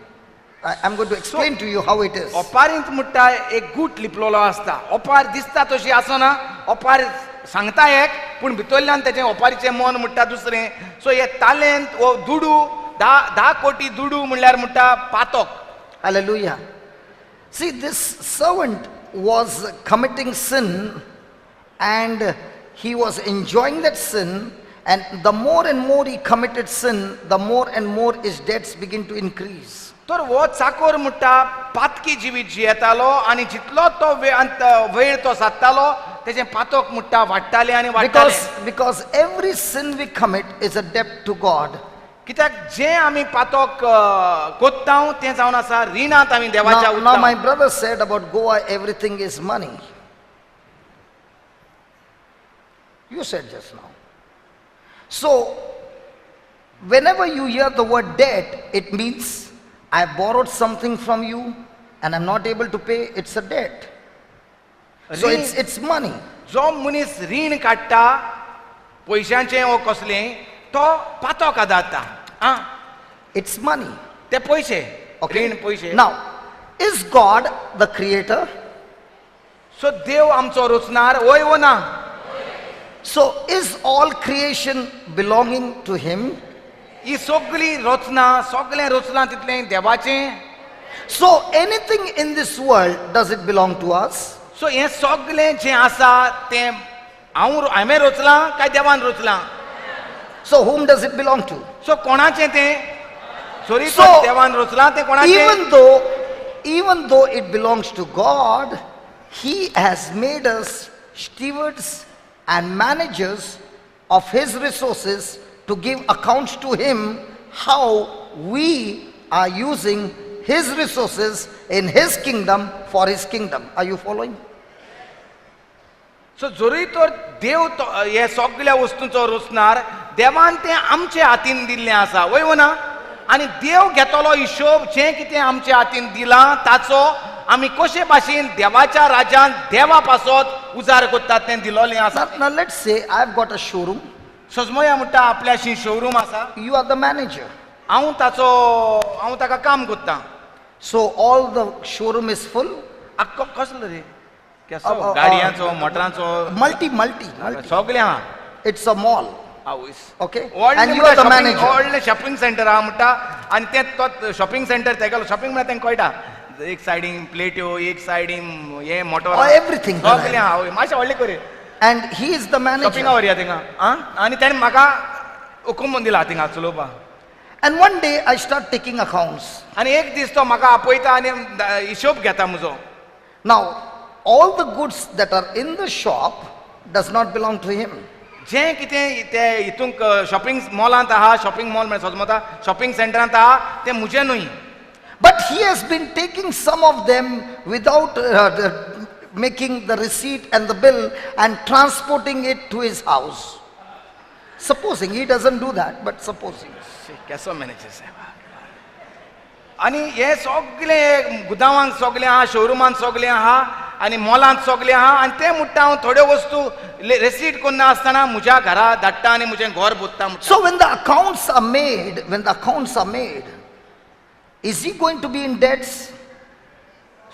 I'm going to explain to you how it is. ओपारींत म्हणटा एक गूट लिपलोलो आसता ओपार दिसता तशी आसना ओपार सांगता एक पूण भितरल्यान तेचें ओपारीचें मन म्हणटा दुसरें सो हे टॅलंट ओ दुडू 10 कोटी दुडू म्हणल्यार म्हणटा पातोक Hallelujah. See, this servant was committing sin, and he was enjoying that sin, and the more and more he committed sin, the more and more his debts begin to increase. तर वो चाकोर म्हणटा पातकी जिवीत जियेतालो आनी जितलो तो वेळ तो सादतालो तेजें पातोक म्हणटा वाडटालें आनी वाडटालें Because every sin we commit is a debt to God. कित्याक जें आमी पातोक कोत्ता तें जावन आसा रिणांत आमी देवाच्या Now my उत्तां brother said about Goa, everything is money. You said just now. So, whenever you hear the word debt, it means I borrowed something from you and I'm not able to pay, it's a debt. So it's money. जो मनीस रीण काडटा पयशांचें वो कसलें तो पातोक आदाता आं It's money. ते पयशे Okay. रीण पयशे Now, is God the creator? सो देव आमचो रचणार वय वो ना So is all creation belonging to him? ही सगळी रचना सगळें रचना तितलें देवाचें So anything in this world, does it belong to us? सो हें सगळें जें आसा तें हांवें रचलां काय देवान रचलां So whom does it belong to? सो कोणाचें तें सॉरी So, देवान रचलां तें कोणाचें even though it belongs to God, he has made us stewards and managers of his resources to give accounts to him how we are using his resources in his kingdom for his kingdom. Are you following? सो जरी तर देव हे सगळ्या वस्तूंचो रचणार देवान तें आमच्या हातीन दिल्लें आसा वय वो ना आनी देव घेतलो हिशोब जें कितें आमच्या हातीन दिलां ताचो आमी कशे भाशेन देवाच्या राज्यान देवा पासत उजार करतात तें दिलोलें आसा Now let's say I've got a showroom. सजमोया म्हणटा आपल्याशी शोरूम आसा You are the manager. हांव ताका काम करतां So all the showroom is full. आख्खो कसलो रे केसो अ- अ- गाडयांचो मोटरांचो Multi. सगळें आहा It's a mall. आवयस Okay? And you are the manager. व्हडलें शॉपिंग सेंटर आहा म्हणटा आनी तें तो शॉपिंग सेंटर तेगेलो शॉपिंग म्हळ्यार तेंका कळटा एक सायडीन प्लेट्यो एक सायडीन हे मोटर Oh, everything. सगळें आहा वय मातशें व्हडलें कर And he is the शॉपिंगा manager. व्हरया थिंगा आं आनी तेणें म्हाका हुकूम दिला थिंगा चलोवपाक And one day I start taking accounts. आनी एक दीस तो म्हाका आपयता आनी हिशोब घेता म्हजो Now, all the goods that are in the shop does not belong to him. जें कितें ते हितूंक शॉपिंग मॉलांत आहा, शॉपिंग मॉल म्हणजे सोजमोता शॉपिंग सेंटरांत आहा तें म्हजें न्हय. But he has been taking some of them without making the receipt and the bill and transporting it to his house. Supposing he doesn't do that, but supposing. केसो manager साहेब. आनी हे सगळे गुदावांत सगळे आहा, शोरुमांत सगळे आहा आनी मॉलांत सगळे आहा आनी ते म्हणटा हांव थोड्यो वस्तू रेसीट करना आसतना म्हज्या घरा धाडटा आनी म्हजें घर बोत्ता. So when the accounts are made, is he going to be in debts?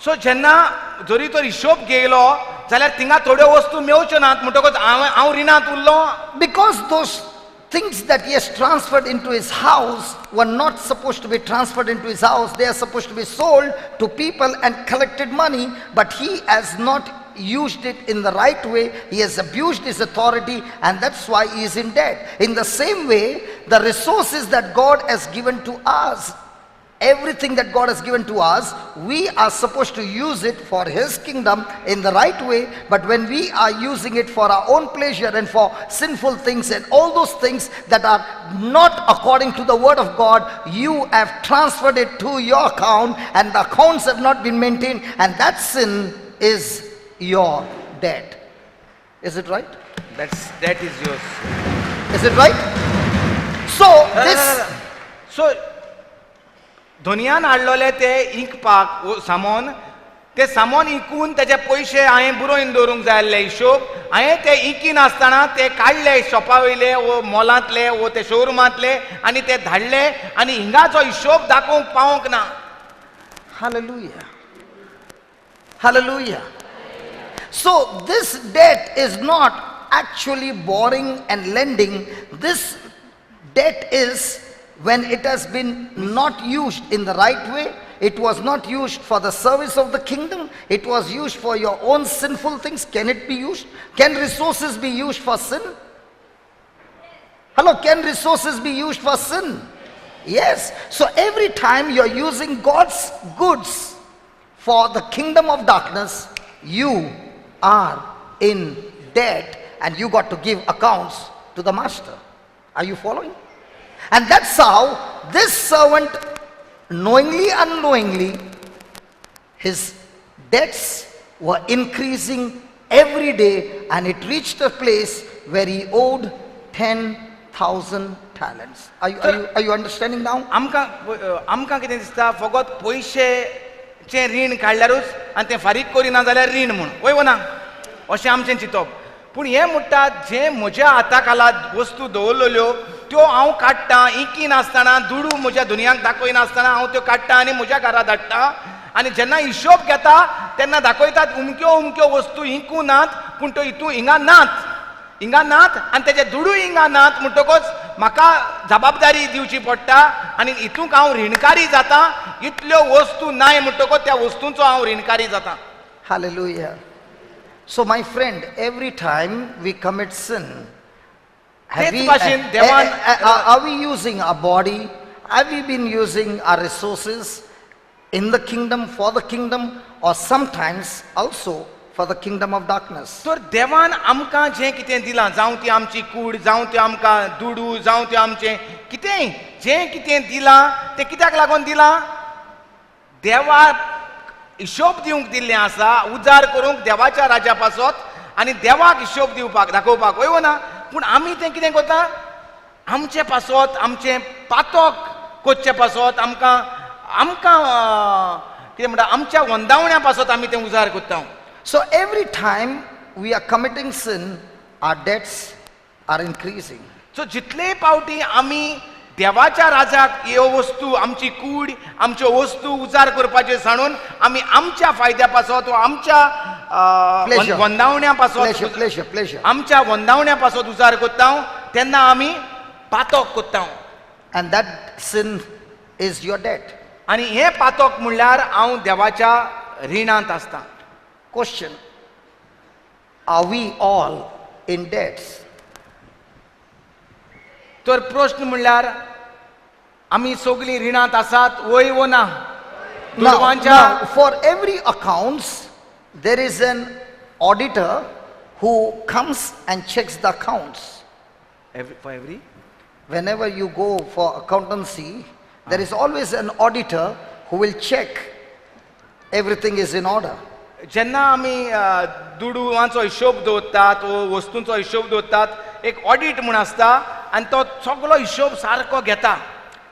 सो जेन्ना जरी तो हिशोब घेयलो जाल्यार थिंगा थोड्यो वस्तू मेवच्यो नात म्हणटकच हांव रिणांत उरलो. Because those things that he has transferred into his house were not supposed to be transferred into his house. They are supposed to be sold to people and collected money, but he has not used it in the right way. He has abused his authority, and that's why he is in debt. In the same way, the resources that God has given to us, everything that God has given to us, we are supposed to use it for his kingdom in the right way. But when we are using it for our own pleasure and for sinful things and all those things that are not according to the word of God, you have transferred it to your account and the accounts have not been maintained, and that sin is your debt. Is it right? That is yours. Is it right? So this सो धोनयान हाडलोले ते इंकपाक सामान, ते सामान इंकून तेजे पयशे हांवें बरोवन दवरूंक जाय आसले हिशोब. हांवें ते इंकी नासतना ते काडले शॉपा वयले वो मॉलांतले वो ते शोरुमांतले आनी ते धाडले आनी हिंगाचो हिशोब दाखोवंक पावोंक ना. Hallelujah. Hallelujah. So this debt is not actually borrowing and lending. This debt is when it has been not used in the right way. It was not used for the service of the kingdom. It was used for your own sinful things. Can it be used? Can resources be used for sin? Hello, can resources be used for sin? Yes. So every time you're using God's goods for the kingdom of darkness, you are in debt and you got to give accounts to the master. Are you following? And that's how this servant, knowingly, unknowingly, his debts were increasing every day, and it reached a place where he owed 10,000 talents. Are you understanding now? आमकां कितें दिसता फकत पयशेचें रीण काडल्यारूच आनी तें फारीक करिना जाल्यार रीण म्हूण, वय ना अशें आमचें चिंतप. पूण हें म्हणटात जे म्हज्या हाता खाला वस्तू दवरलेल्यो त्यो हांव काडटा, इंकी नासतना दुडू म्हज्या दुनयाक दाखयनासतना हांव त्यो काडटा आनी म्हज्या घरा धाडटा. आनी जेन्ना हिशोब घेता तेन्ना दाखयतात उमक्यो वस्तू हिंकू नात, पूण त्यो हिंगा नात आनी तेजे दुडू हिंगा नात म्हणटकच म्हाका जबाबदारी दिवची पडटा आनी हितूंक हांव ऋणकारी जाता. इतल्यो वस्तू नाय म्हणटकच त्या वस्तूंचो हांव ऋणकारी जाता. Hallelujah. So my friend, every time we commit sin, are we using our body? Have we been using our resources in the kingdom, for the kingdom, or sometimes also for the kingdom of darkness? तर देवान आमकां जें कितें दिलां, जावं ती आमची कूड, जावं त्यो आमकां दुडू, जावं त्यो आमचें कितेंय जें कितें दिलां तें कित्याक लागून दिलां? देवा हिशोब दिवंक दिल्लें आसा, उजार करूंक देवाच्या राजा पासत आनी देवाक हिशोब दिवपाक दाखोवपाक, वय ना. पूण आमी तें कितें करता? आमचे पासत, आमचें पातक कोच्चे पासत आमकां कितें म्हणटा आमच्या वंदावण्या पासत आमी तें उजार करता. So every time we are committing sin, our debts are increasing. सो जितले पावटी आमी देवाच्या राजाक ह्यो वस्तू, आमची कूड, आमच्यो वस्तू उजार करपाचे सांडून आमी आमच्या फायद्या पासत वा आमच्या वंदावण्या पासत आमच्या वंदावण्या पासत उजार करता तेन्ना आमी पातक करता. And that sin is your debt. आनी हे पातक म्हणल्यार हांव देवाच्या रिणांत आसता. Question: are we all in debts? तर प्रश्न म्हणल्यार आमी सगळीं रिणांत आसात, वय वो ना? Now, for every accounts, there is an auditor who comes and checks the accounts. For every? Whenever you go for accountancy, there is always an auditor who will check everything is in order. जेन्ना आमी दुडवांचो हिशोब दवरतात वो वस्तूंचो हिशोब दवरतात एक audit म्हूण आसता आनी तो सगळो हिशोब सारको घेता.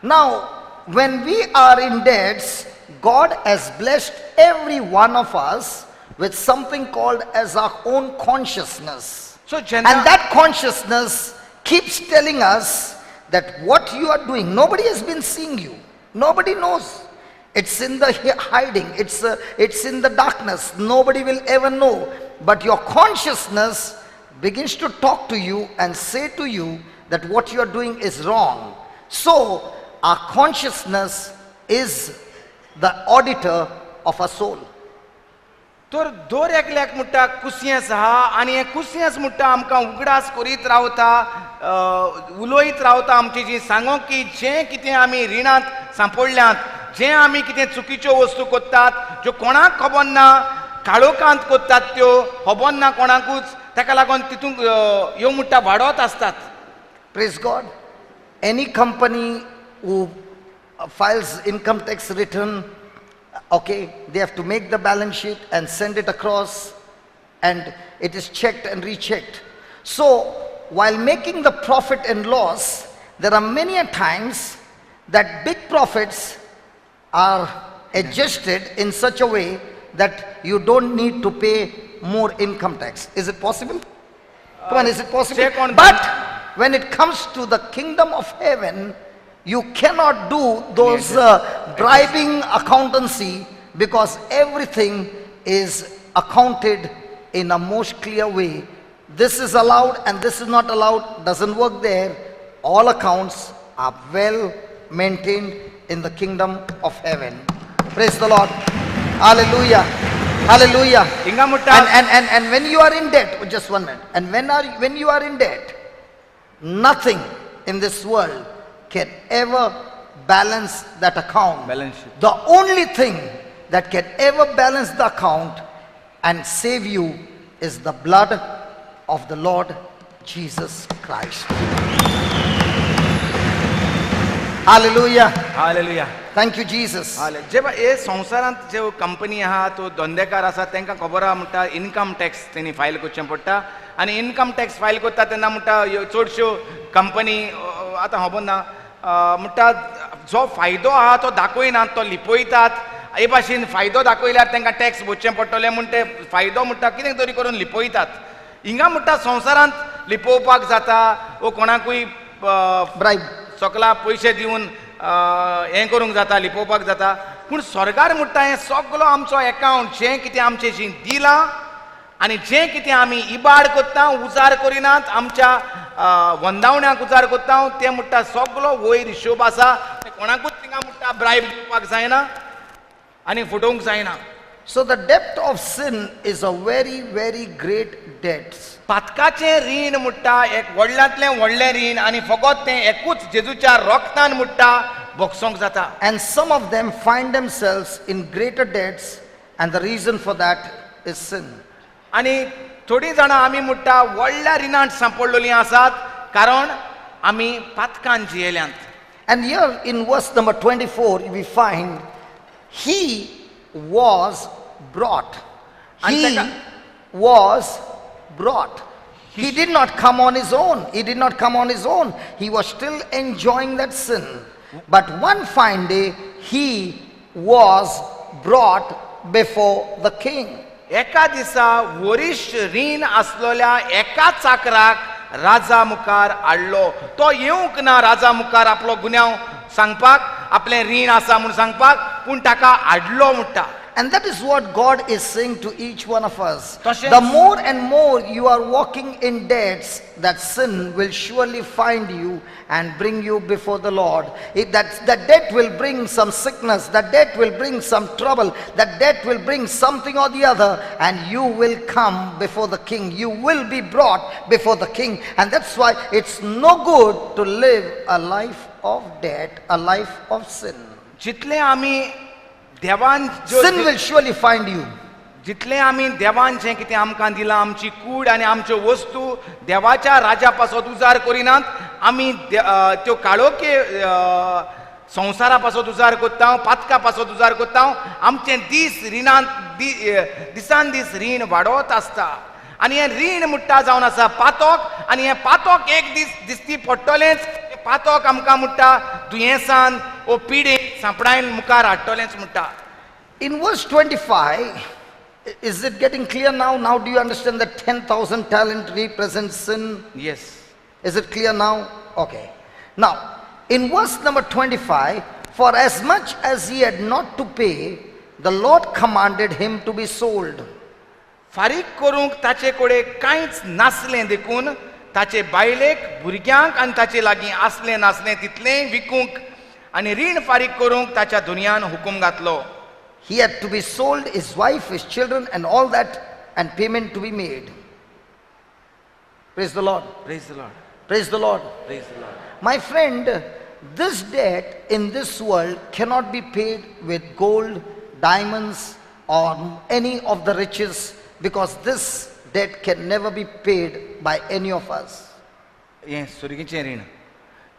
Now, when we are in debts, God has blessed every one of us with something called as our own consciousness. सो जेन्ना And that consciousness keeps telling us that what you are doing, nobody has been seeing you. Nobody knows. It's in the hiding. It's in the darkness. Nobody will ever know. But your consciousness begins to talk to you and say to you that what you are doing is wrong. So, our consciousness is the auditor of our soul. तर दर एकल्याक म्हणटा कुसियेंस आहा आनी हें कुसियेंस म्हणटा आमकां उगडास करीत रावता उलोयत रावता आमची जी सांगो की जें कितें आमी रिणांत सांपडल्यांत जें आमी कितें चुकीच्यो वस्तू कोत्तात ज्यो कोणाक खबर ना काळोखांत कोत्तात त्यो खबर ना कोणाकूच ताका लागून तितूंत ह्यो म्हणटा वाडत आसतात. Praise God. Any company who files income tax return, okay, they have to make the balance sheet and send it across, and it is checked and rechecked. So, while making the profit and loss, there are many a times that big profits are adjusted in such a way that you don't need to pay more income tax. Is it possible? Come on, is it possible? check on But when it comes to the kingdom of heaven, you cannot do those bribing accountancy, because everything is accounted in a most clear way. This is allowed and this is not allowed, doesn't work there. All accounts are well maintained in the kingdom of heaven. Praise the Lord. Hallelujah. Hallelujah. ಹಿಂಗ ಮುಟ್ಟ And when you are in debt, just 1 minute, and when you are in debt, nothing in this world can ever balance that account. Balance sheet. The only thing that can ever balance the account and save you is the blood of the Lord Jesus Christ. Hallelujah. Hallelujah. Thank you, Jesus. जेव्हा हे संवसारांत जे company आहा तो धंदेकार आसा तांकां खबर आहा म्हणटा income tax तेणी फायल करचें पडटा आनी इनकम टॅक्स फायल करता तेन्ना म्हणटा चडश्यो कंपनी आतां खबर ना म्हणटा जो फायदो आहा तो दाखयनात तो लिपयतात हे भाशेन फायदो दाखयल्यार तांकां टॅक्स भरचें पडटलें म्हूण ते फायदो म्हणटा कितें तरी करून लिपयतात. हिंगा म्हणटा संवसारांत लिपोवपाक जाता वो कोणाकूय Bribe. सगळा पयशे दिवन हें करूंक जाता लिपोवपाक जाता पूण स्वर्गार म्हणटा हें सगळो आमचो अकावंट जें कितें आमचें दिलां आनी जें कितें आमी इबाड कोत्ता उजार करिनात आमच्या वंदावण्याक उजार कोत्ता तें म्हणटा सगळो वयर हिशोब आसा कोणाकूच थिंगा म्हणटा ब्रायब दिवपाक जायना आनी फुटोवंक जायना. So the debt of sin is a very, very great debt. पातकाचें रीण म्हणटा एक व्हडल्यांतलें व्हडलें रीण आनी फकत तें एकूच जेजूच्या रोगतान म्हणटा भोगसोंक जाता. And some of them find themselves in greater debts, and the reason for that is sin. आनी थोडीं जाणां आमी म्हणटा व्हडल्या रिणांत सांपडलेलीं आसात कारण आमी पातकान जियेल्यांत. And here in verse number 24, we find he was brought. He was brought. He did not come on his own. He did not come on his own. He was still enjoying that sin. But one fine day, he was brought before the king. एका दिसा वरिश्ठ रीण आसलेल्या एका चाकराक राजा मुखार हाडलो. तो येवंक ना राजा मुखार आपलो गुन्यांव सांगपाक आपलें रीण आसा म्हूण सांगपाक पूण ताका हाडलो म्हणटा. And that is what God is saying to each one of us. Tashin. The more and more you are walking in debts, that sin will surely find you and bring you before the Lord. That debt will bring some sickness, that debt will bring some trouble, that debt will bring something or the other, and you will come before the king. You will be brought before the king. And that's why it's no good to live a life of debt, a life of sin. जितले आमी देवान Sin will surely find you. जितले आमी देवान जें कितें आमकां दिलां आमची कूड आनी आमच्यो वस्तू देवाच्या राजा पासत उजार करिनात आमी त्यो काळोखे संवसारा पासत उजार कोत्ता पातका पासत उजार कोत्ता आमचे दीस रिणांत दिसान दीस रीण वाडत आसता आनी हें रीण मुट्टा जावन आसा पातोक आनी हें पातोक एक दीस दिसती पडटलेंच पातोक आमकां मुट्टा दुयेंसान ओ पिडे सांपडायन मुखार हाडटलेंच मुट्टा. In verse 25, is it getting clear now? Now do you understand that 10,000 talent represents sin? Yes. Is it clear now? Okay. Now, in verse number 25, for as much as he had not to pay, the Lord commanded him to be sold. फारीक करूंक ताचे कोडे कांयच नासलें देखून ताचे बायलेक भुरग्यांक आनी ताचे लागीं आसलें नासलें तितलेंय विकूंक आनी रीण फारीक करूंक ताच्या दुनयान हुकूम घातलो. He had to be sold, his wife, his children, and all that, and payment to be made. Praise the Lord. Praise the Lord. Praise the Lord. Praise the Lord. My friend, this debt in this world cannot be paid with gold, diamonds, or any of the riches, because this debt can never be paid by any of us. हें सुरगीचें रीण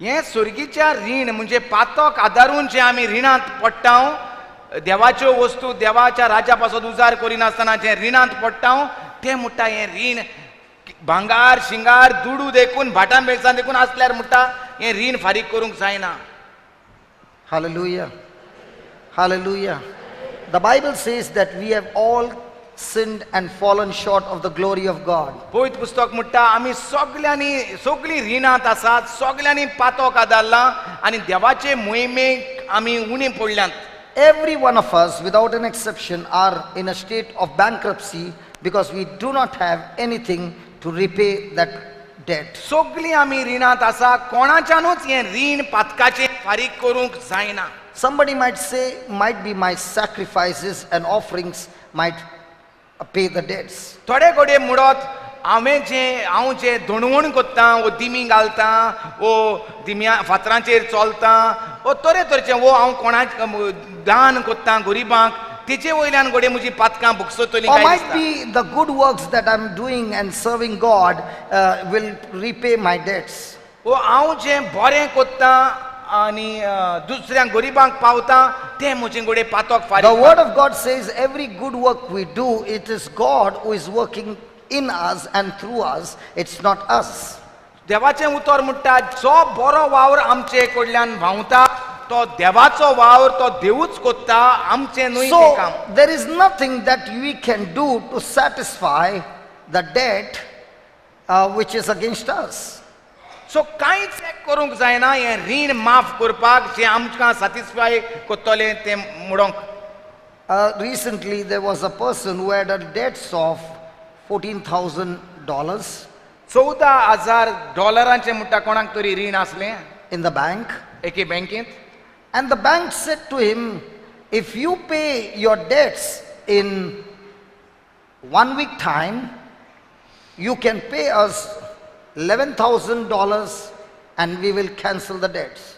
हें सुरगीच्या रीण म्हणजे पातोक आदारून जे आमी रिणांत पडटा देवाच्यो वस्तू देवाच्या राजा पासत उजार करिनासतना जे रिणांत पडटा तें मुट्टा हें रीण भांगार शिंगार दुडू देखून भाटां बेळसां देखून आसल्यार मुट्टा हें रीण फारीक करूंक जायना. Hallelujah. Hallelujah. The Bible says that we have all sinned and fallen short of the glory of God. पवित्र पुस्तक मुट्टा आमी सगळीं रिणांत आसात सगळ्यांनी पातोक आदारलां आनी देवाचे मोहिमेक आमी उणीं पडल्यांत. Every one of us, without an exception, are in a state of bankruptcy because we do not have anything to repay that debt. सगळीं आमी रिणांत आसा कोणाच्यानूच हें रीण पातकाचें फारीक करूंक जायना. Somebody might say, might be my sacrifices and offerings might pay the debts. थोडे घोडे म्हणत हांव जे धणवण कोत्ता वो दिमी घालता वो दिम्या फातरांचेर चलता वो तरेतरेचे वो हांव कोणाक दान कोत्ता गरिबांक तेचे वयल्यान घोडे म्हजी पातकां भुगसतलीं Or काय might दिसता. be the good works that I'm doing and serving God will repay my debts. वो हांव जें बरें कोत्ता आनी दुसऱ्यांक गरिबांक पावता तें म्हजें घोडे पातोक The फारीक. word of God says every good work we do, it is God who is working in us and through us. It's not us. देवाचें उतर म्हणटा जो बरो वावर आमचे कडल्यान व्हांवता तो देवाचो वावर तो देवूच कोत्ता आमचें न्हय तें काम. So there is nothing that we can do to satisfy the debt which is against us. सो कांयच करूंक जायना हें रीण माफ करपाक जें आमकां सॅटिस्फाय कोत्तलें तें म्हणोंक. Recently there was a person who had a debts of $14,000 $14,000 म्हणटा कोणाक तरी रीण आसलें in the bank, एके बँकेंत. and the bank said to him, if you pay your debts in 1 week time, you can pay us $11,000 and we will cancel the debts.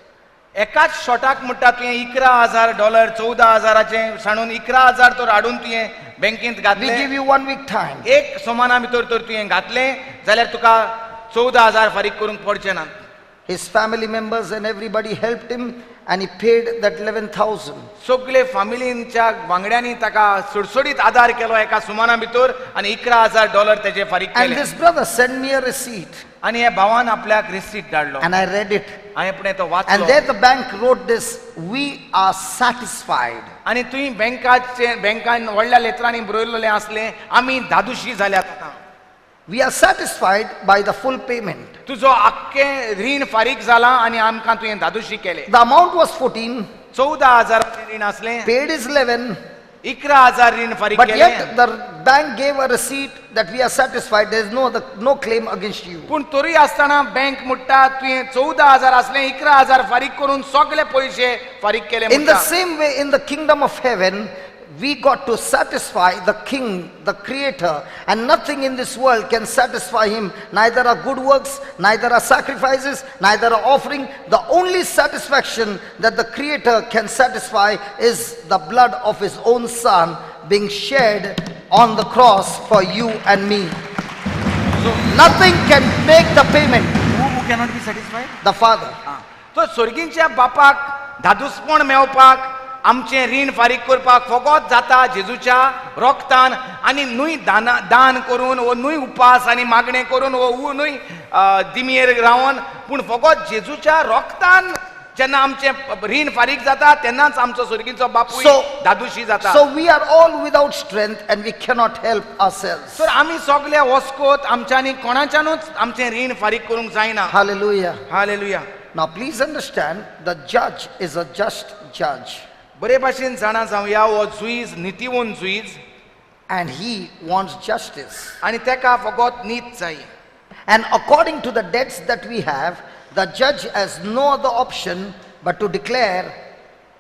एकाच शॉटाक म्हणटा तुवें $11,000 14,000 सांडून 11,000 तर हाडून तुवें बँकेंत We घातले. give you 1 week time. एक सोमाना भितर तर तुवें घातलें जाल्यार तुका 14,000 फारीक करूंक पडचें ना. His family members and everybody helped him and he paid that 11,000. सगळे फामिलींच्या वांगड्यांनी ताका सुडसुडीत आदार केलो एका सुमाना भितर आनी $11,000 तेजे फारीक And केले. this brother sent me a receipt आनी हे भावान आपल्याक रिसीट धाडलो and I read it. हांवें पुणे तो And वाचलो there the bank wrote this, we are satisfied. आनी तुवें बँकान व्हडल्या लेत्रांनी बरयल्लें आसलें आमी धादुशी जाल्यात आतां. We are satisfied by the full payment. तुजो आख्खें रीण फारीक जालां आनी आमकां तुवें धादुशी केले. The amount was 14, 14,000 रीण आसलें paid is 11, 11,000 रीण फारीक but केलें. yet the bank gave a receipt that we are satisfied. There is no claim against you. पूण तरी आसतना बँक म्हणटा तुवें 14,000 आसलें 11,000 फारीक करून सगळे पयशे फारीक केले In the म्हणटा. same way, in the kingdom of heaven, we got to satisfy the King, the Creator, and nothing in this world can satisfy him. Neither are good works, neither are sacrifices, neither are offering. The only satisfaction that the Creator can satisfy is the blood of his own Son, being shed on the cross for you and me. Nothing can make the payment. Who cannot be satisfied? The Father. तो स्वर्गींच्या बापाक धादुसपण मेळपाक आमचे रीण फारीक करपाक फकत जाता जेजूच्या रोगतान आनी न्हय दान करून वो न्हय उपास आनी मागणें करून वो न्हय दिमेर रावन पूण फकत जेजूच्या रोगतान जेन्ना आमचे रीण फारीक जाता तेन्नाच आमचो स्वर्गीचो बापूय धादुशी जाता. So we are all without strength and we cannot help ourselves. तर आमी सगळे वस्कोत आमच्यांनी कोणाच्यानूच आमचें रीण फारीक करूंक जायना. Hallelujah. Hallelujah. Now please understand, the judge is a just judge. बरे भाशेन जाणा जावया हो जुईज नितीवंत जुईज And he wants justice. आनी तेका फकत नीत जाय. And according to the debts that we have, the judge has no other option but to declare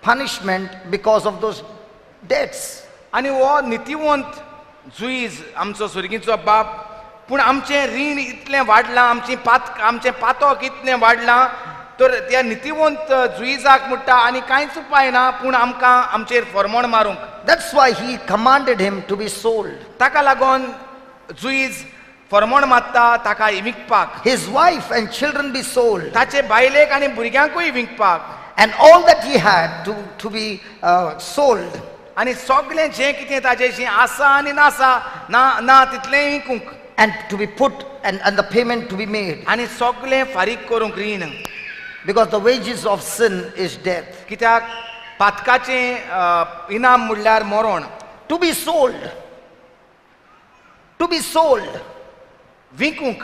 punishment because of those debts. आनी हो नितीवंत जुईज आमचो स्वर्गीचो बाप पूण आमचें रीण इतलें वाडलां आमचें पातक इतलें वाडलां तर त्या नितीवंत जुईजाक म्हणटा आनी कांयच उपाय ना पूण आमकां आमचेर फरमोण मारूंक. That's why he commanded him to be sold. ताका लागून जुईज फरमोण मारता ताका विकपाक. His wife and children be sold. ताचे बायलेक आनी भुरग्यांकूय विकपाक. And all that he had to be sold. आनी सगळें जें कितें ताजेशी आसा आनी नासा ना तितलें विकूंक. And to be put and the payment to be made. आनी सगळें फारीक करूंक रीण. Because the wages of sin is death. कित्याक पातकाचें इनाम म्हणल्यार मरण. To be sold. To be sold. विकूंक.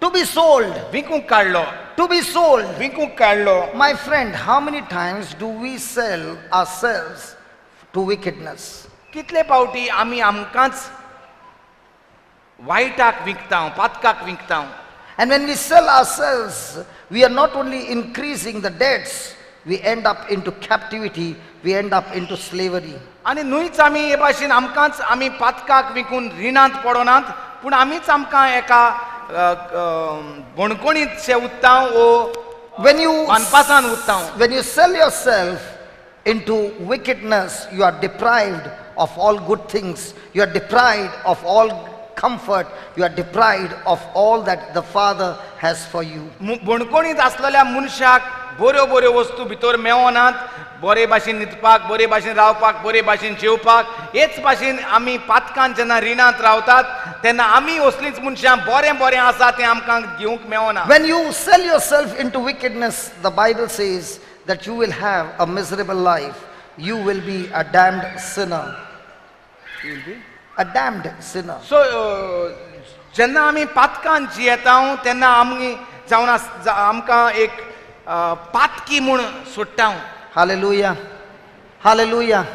To be sold. विकूंक काडलो. To be sold. विकूंक काडलो. My friend, how many times do we sell ourselves to wickedness? कितले पावटी आमी आमकांच वायटाक विकता पातकाक विकता. And when we sell ourselves, we are not only increasing the debts, we end up into captivity, we end up into slavery. आनी न्हूच आमी हे भाशेन आमकांच आमी पातकाक विकून रिणांत पडोनात पूण आमीच आमकां एका बोणकोणींतशे उत्ता वो वानपासान उत्ता. When you sell yourself into wickedness, you are deprived of all good things. You are deprived of all comfort. You are deprived of all that the Father has for you. बोणकोणींत आसलेल्या मनशाक बऱ्यो वस्तू भितर मेवनात. बरे भाशेन न्हिदपाक बरे भाशेन रावपाक बरे भाशेन जेवपाक हेच भाशेन आमी पातकान जेन्ना रिणांत रावतात तेन्ना आमी असलींच मनशां बरें आसा तें आमकां घेवंक मेवना. When you sell yourself into wickedness, the Bible says that you will have a miserable life. You will be a damned sinner. You will be A damned sinner. So जेन्ना आमी पातकान जियेता तेन्ना आमी जावन आमकां एक पातकी म्हूण सोडटा. Hallelujah. Hallelujah.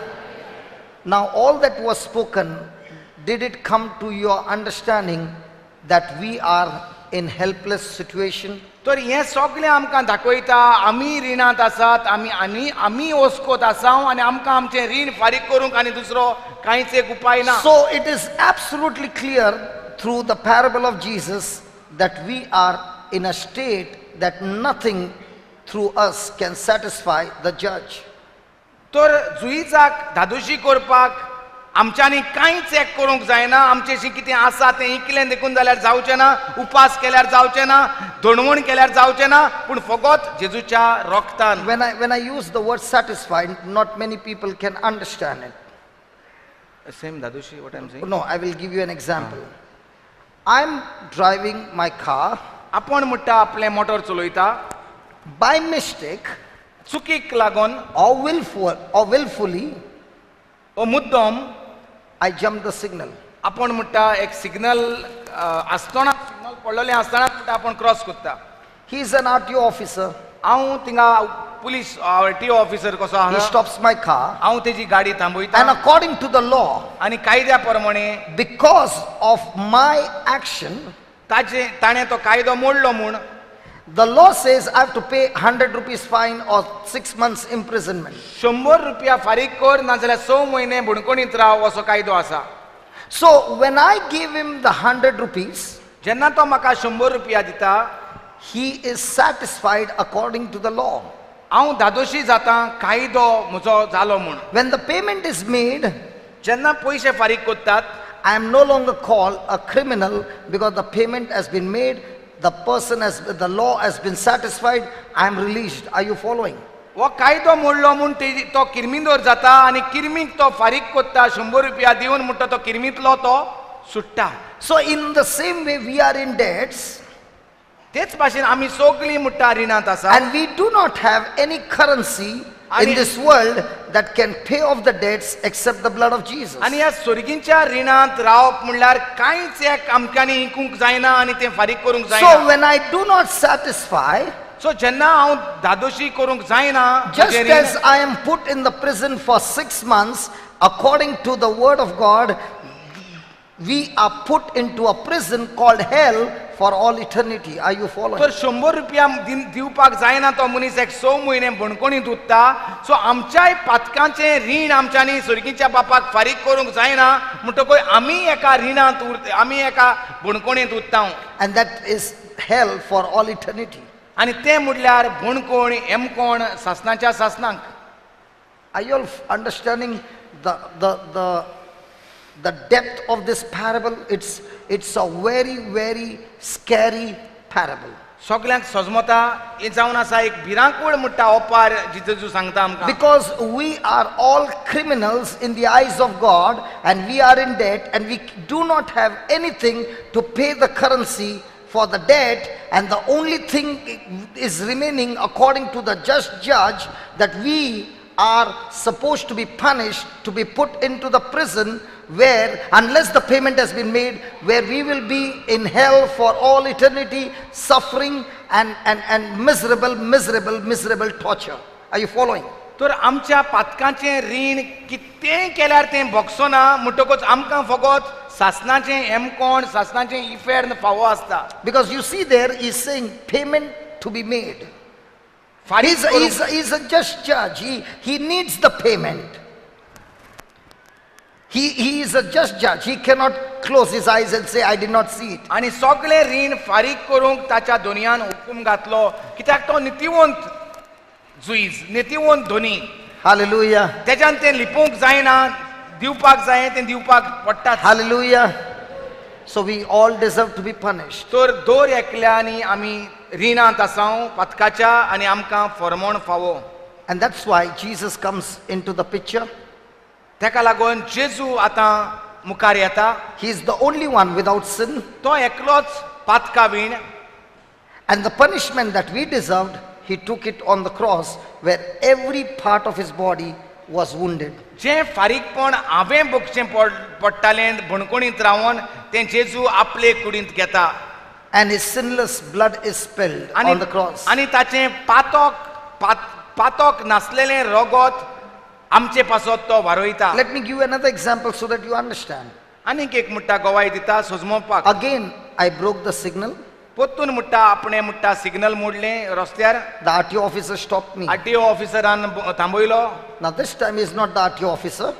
Now all that was spoken, did it come to your understanding that we are in helpless situation? तर हें सगळें आमकां दाखयता आमी रिणांत आसात आमी ओस्कोत आसा आनी आमकां आमचें रीण फारीक करूंक आनी दुसरो कांयच एक उपाय ना. So it is absolutely clear through the parable of Jesus that we are in a state that nothing through us can satisfy the judge. तर जुईजाक धादोशी करपाक आमच्यांनी कांयच एक करूंक जायना. आमचेशी कितें आसा तें इकलें देखून जाल्यार जावचें ना. उपास केल्यार जावचें ना. धोणवण केल्यार जावचें ना. पूण फकत जेजूच्या रोगतान. When I use the word satisfied, not many people can understand it. Same धादोशी what I'm saying. No, I will give you an example. I'm driving my car. आपण म्हणटा आपलें मोटर चलयता By mistake चुकीक लागून or willfully, ओ मुद्दम I jumped the signal. आपण म्हणटा एक सिग्नल आसतना सिग्नल पडलेलें आसतना म्हणटा आपण क्रॉस करता. He is an RTO officer. हांव थिंगा पुलीस RTO ऑफिसर कसो He आहा stops my car. हांव तेजी गाडी थांबयता And according to the law, आनी कायद्या प्रमाणे because of my action, ताणें तो कायदो मोडलो म्हूण the law says I have to pay 100 rupees fine or 6 months imprisonment. 100 रुपया फारीक कर नाजाल्यार 6 म्हयने बुडकुणींत राव असो कायदो आसा. So when I give him the 100 rupees, जेन्ना तो म्हाका 100 रुपया दिता he is satisfied according to the law. हांव धादोशी जाता कायदो म्हजो जालो म्हूण. When the payment is made, जेन्ना पयशे फारीक कोत्तात I am no longer called a criminal because the payment has been made, the law has been satisfied, I am released. Are you following? हो कायदो मोडलो म्हूण तो किरमींदोर जाता आनी किरमीक तो फारीक कोत्ता 100 रुपया दिवन म्हणटा तो किरमींतलो तो सुट्टा. So in the same way we are in debts तेच भाशेन आमी सगळीं म्हणटा रिणांत आसा and we do not have any currency in Ani- this world that can pay off the debts except the blood of Jesus. आनी ह्या सोर्गींच्या रिणांत रावप म्हणल्यार कांयच एक आमच्यांनी इंकूंक जायना आनी तें फारीक करूंक So जायना. when I do not satisfy, सो जेन्ना हांव धादोशी करूंक जायना just म्हजें रीण, as I am put in the prison for 6 months, according to the word of God, we are put into a prison called hell for all eternity. Are you following? तर 100 रुपया दिवपाक जायना तो मनीस एक 6 म्हयने बणकोणींत उत्ता. सो आमच्याय पातकांचें रीण आमच्यांनी स्वर्गीच्या बापाक फारीक करूंक जायना म्हणटकूच आमी एका रिणांत आमी एका बणकोणींत उत्ता. And that is hell for all eternity. आनी तें म्हणल्यार बणकोण एमकोण सासणाच्या सासणांक. Are you all understanding the depth of this parable? It's a very, very scary parable. सगळ्यांक सजमता हे जावन आसा एक भिरांकूळ म्हणटा ओपार जेजू सांगता आमकां. Because we are all criminals in the eyes of God and we are in debt and we do not have anything to pay the currency for the debt, and the only thing is remaining according to the just judge that we are supposed to be punished, to be put into the prison where, unless the payment has been made, where we will be in hell for all eternity, suffering and miserable torture. Are you following? तर आमच्या पातकांचें रीण कितेंय केल्यार तें भोगसोना म्हणटकूच आमकां फकत सासणाचें एमकोण सासणाचें इफेर्न फावो आसता. Because you see there, he's saying payment to be made. फारीक करूंक- He's a just judge. He needs the payment. He is a just judge. He cannot close his eyes and say, I did not see it. आनी सगळें रीण फारीक करूंक ताच्या दोनयान हुकूम घातलो कित्याक तो नितिवंत जुईज नितिवंत धोनी. Hallelujah. तेच्यान तें लिपोवंक जायना, दिवपाक जाय तें दिवपाक पडटाच. Hallelujah. So we all deserve to be punished. तर दोर एकल्यानी आमी रिणांत आसांव पातकाच्या आनी आमकां फरमोण फावो. And that's why Jesus comes into the picture. तेका लागून जेजू आतां मुखार येता. He is the only one without sin. तो एकलोच पातका वीण And the punishment that we deserved, he took it on the cross where every part of his body was wounded. जें फारीकपण हांवें भोगचें पडटालें भणकोणींत रावन तें जेजू आपले कुडींत घेता. And his sinless blood is spilled on the cross. आनी ताचें पातोक नासलेलें रगत आमचे पासत तो वारोयता. Let me give you another example so that you understand. आनीक एक म्हणटा गवाय दिता सोजमोवपाक. Again, I broke the signal. पोत्तून म्हणटा आपणें म्हणटा सिग्नल मोडलें रस्त्यार. The RTO officer stopped me. RTO ऑफिसरान थांबयलो. Now this time he is not the RTO officer.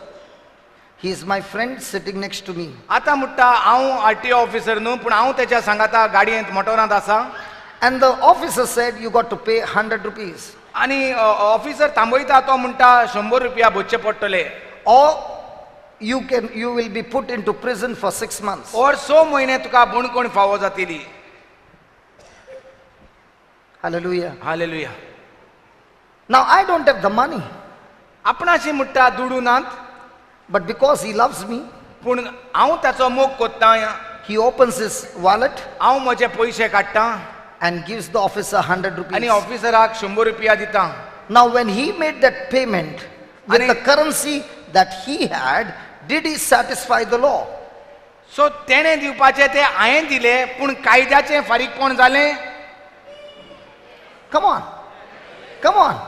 He is my friend sitting next to me. आतां म्हणटा हांव आरटीओ ऑफिसर न्हू पूण हांव तेच्या सांगाता गाडयेंत मोटरांत आसा. And the officer said, you got to pay 100 rupees. आनी ऑफिसर थांबयता तो म्हणटा 100 रुपया भरचे पडटले. Or you will be put into prison for 6 months. और 6 म्हयने तुका बणकोण फावो जातली. Hallelujah. Hallelujah. Now I don't have the money, आपणाशी म्हणटा दुडू नात but because he loves me, पूण हांव ताचो मोग कोत्ता. he opens his wallet हांव म्हजे पयशे काडटां and gives the officer 100 आनी rupees. ऑफिसराक 100 रुपया दितां. Now when he made that payment with Ani- the currency that he had, did he satisfy the law? सो तेणें दिवपाचें तें हांवें दिलें पूण कायद्याचें फारीकपण जालें. Come on. Come on.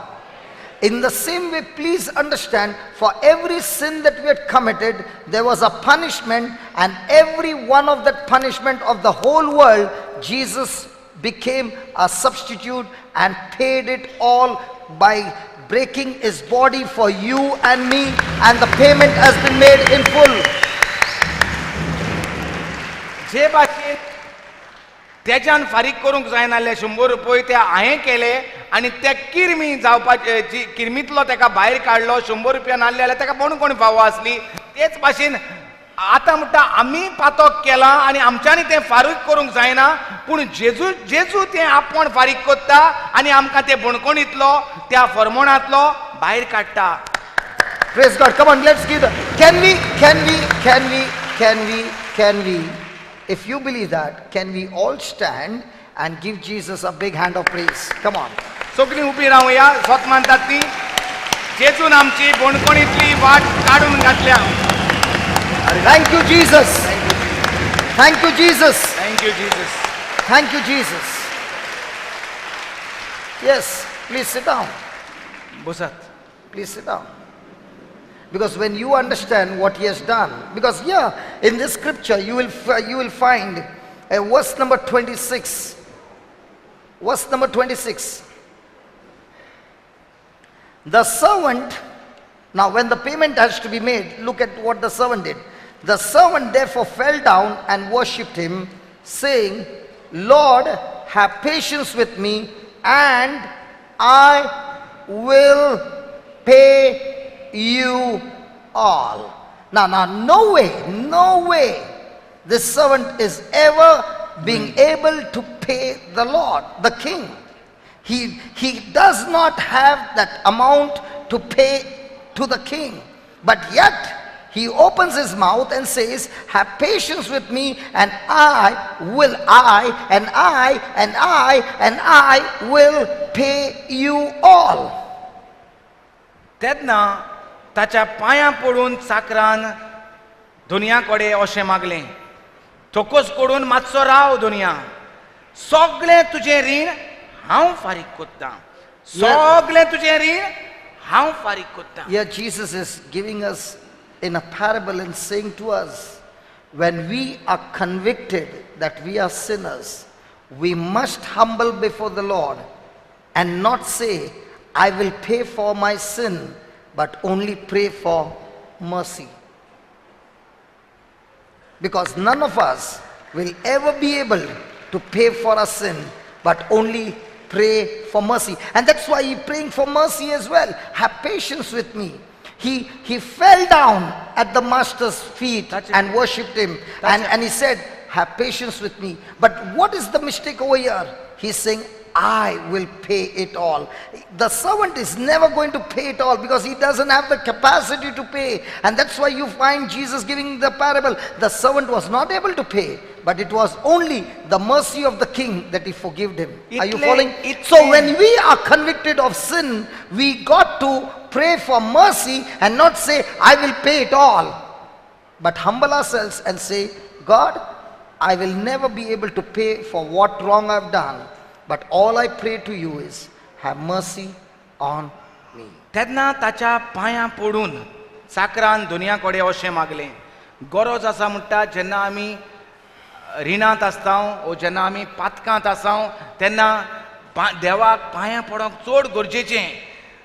In the same way, please understand, for every sin that we had committed, there was a punishment, and every one of that punishment of the whole world, Jesus became a substitute and paid it all by breaking his body for you and me, and the payment has been made in full. जे भाशेन तेच्यान फारीक करूंक जायनासले 100 रुपया ते हांवें केले आनी ते किरमी जावपाचे किरमींतलो तेका भायर काडलो. 100 रुपया नासले जाल्यार तेका कोण फावो आसली तेच भाशेन आतां म्हणटा आमी पातक केलां आनी आमच्यांनी तें फारीक करूंक जायना, पूण जेजू तें आपूण फारीक करता आनी आमकां ते बणकोणींतलो त्या फर्मोणांतलो भायर काडटा. Praise God. Come on, let's give the. Can we, if you believe that, can we all stand and give Jesus a big hand of praise? Come on. सगळीं उबीं रावया, स्वत मानतात ती जेजून आमची बणकोणींतली वाट काडून घातल्या. Thank you, Jesus. Thank you, Jesus. Thank you Jesus. Thank you, Jesus. Yes, please sit down. बसात. Please sit down. Because when you understand what he has done, because in this scripture you will find verse number 26. Verse number 26. The servant, now when the payment has to be made, look at what the servant did. The servant therefore fell down and worshipped him, saying, Lord, have patience with me, and I will pay you all. Now, no way this servant is ever being able to pay the Lord, the king. He does not have that amount to pay to the king, but yet he opens his mouth and says, have patience with me, and I will pay you all. तेन्ना ताच्या पांयां पडून चाकरान दुनिया कडेन अशें मागलें, थोकोस पडून मातसो राव दुनिया, सगळें तुजें रीण हांव फारीक करतां, सगळें तुजें रीण हांव फारीक करतां. Here Jesus is giving us in a parable and saying to us, when we are convicted that we are sinners, we must humble before the Lord and not say, I will pay for my sin, but only pray for mercy. Because none of us will ever be able to pay for our sin, but only pray for mercy. And that's why he's praying for mercy as well. Have patience with me. He fell down at the master's feet and worshipped him. And he said, have patience with me. But what is the mistake over here? He's saying, I will pay it all. The servant is never going to pay it all because he doesn't have the capacity to pay. And that's why you find Jesus giving the parable. The servant was not able to pay, but it was only the mercy of the king that he forgave him. Are you following? So when we are convicted of sin, we got to pray for mercy and not say, I will pay it all. But humble ourselves and say, God, I will never be able to pay for what wrong I've done. But all I pray to you is, have mercy on me. तेन्ना ताच्या पांयां पडून चाकरान दुनिया कडेन अशें मागलें, गरज आसा म्हणटा जेन्ना आमी रिणांत आसता ओ जेन्ना आमी पातकांत आसा तेन्ना देवाक पांयां पडोंक चड गरजेचें.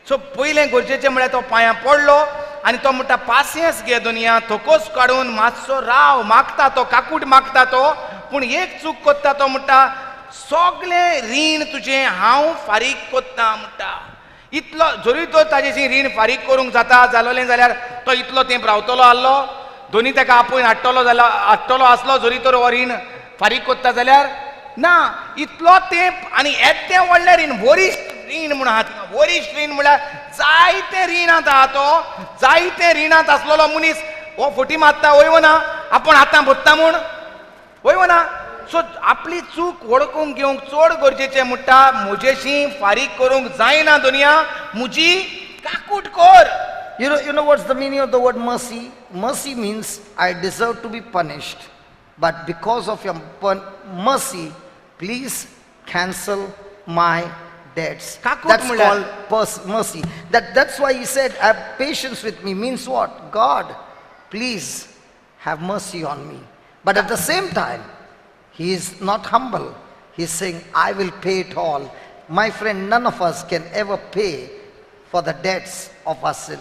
सो पयलें गरजेचें म्हळ्यार तो पांयां पडलो आनी तो म्हणटा पासियेंस घे दुनिया, थोकोस काडून मातसो राव, मागता तो काकूट मागता तो, पूण एक चूक करता तो म्हणटा सगळें रीण तुजें हांव फारीक कोत्ता म्हणटा. इतलो जरी तो ताजेशी रीण फारीक करूंक जाता जालोलें जाल्यार तो इतलो तेंप रावतलो आसलो, दोनी ताका आपूण हाडटलो आसलो जरी तर हो रीण फारीक कोत्ता जाल्यार ना. इतलो तेंप आनी येदें व्हडलें रीण, वरिश्ठ रीण म्हूण आहा थिंगा. वरिश्ठ रीण म्हळ्यार जायते रिणांत आहा तो, जायते रिणांत आसलेलो मनीस हो फटी मारता वयवना, आपूण आतां भरता म्हूण वयवना. सो आपली चूक वळखूंक घेवंक चड गरजेचें म्हणटा, म्हजेशी फारीक करूंक जायना दुनिया, म्हजी काकूट कर. You know what's the meaning of the word mercy? Mercy means I deserve to be punished, but because of your mercy, please cancel my debts. That's called mercy. That's why he said, have patience with me. Means what? God, please have mercy on me. But at the same time, he is not humble. He's saying, I will pay it all. My friend, none of us can ever pay for the debts of our sin.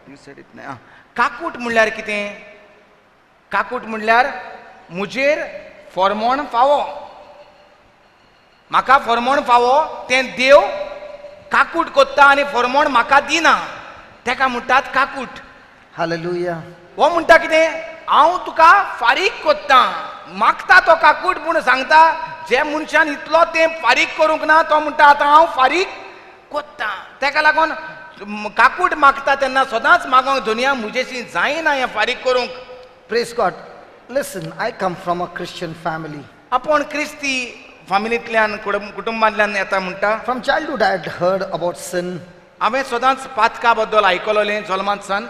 You said it now. काकूट म्हणल्यार कितें? काकूट म्हणल्यार मुजेर फर्मोण फावो, म्हाका फर्मोण फावो तें देव काकूट कोत्ता आनी फर्मोण म्हाका दिना. तेका म्हणटात काकूट. Hallelujah. हो म्हणटा कितें, हांव तुका फारीक कोत्ता. मागता तो काकूट पूण सांगता जे मनशान इतलो तें फारीक करूंक ना तो म्हणटा आतां हांव फारीक कोत्ता. तेका लागून काकूट मागता तेन्ना सदांच मागोंक दुनिया म्हजेशी जायना हें फारीक करूंक. Praise God. Listen, I come from a Christian family. आपूण क्रिस्ती फामिलींतल्यान कुटुंबांतल्यान येता म्हणटा. From childhood, I had heard about sin, हांवें सदांच पातका बद्दल आयकलोलें जल्मांत सावन.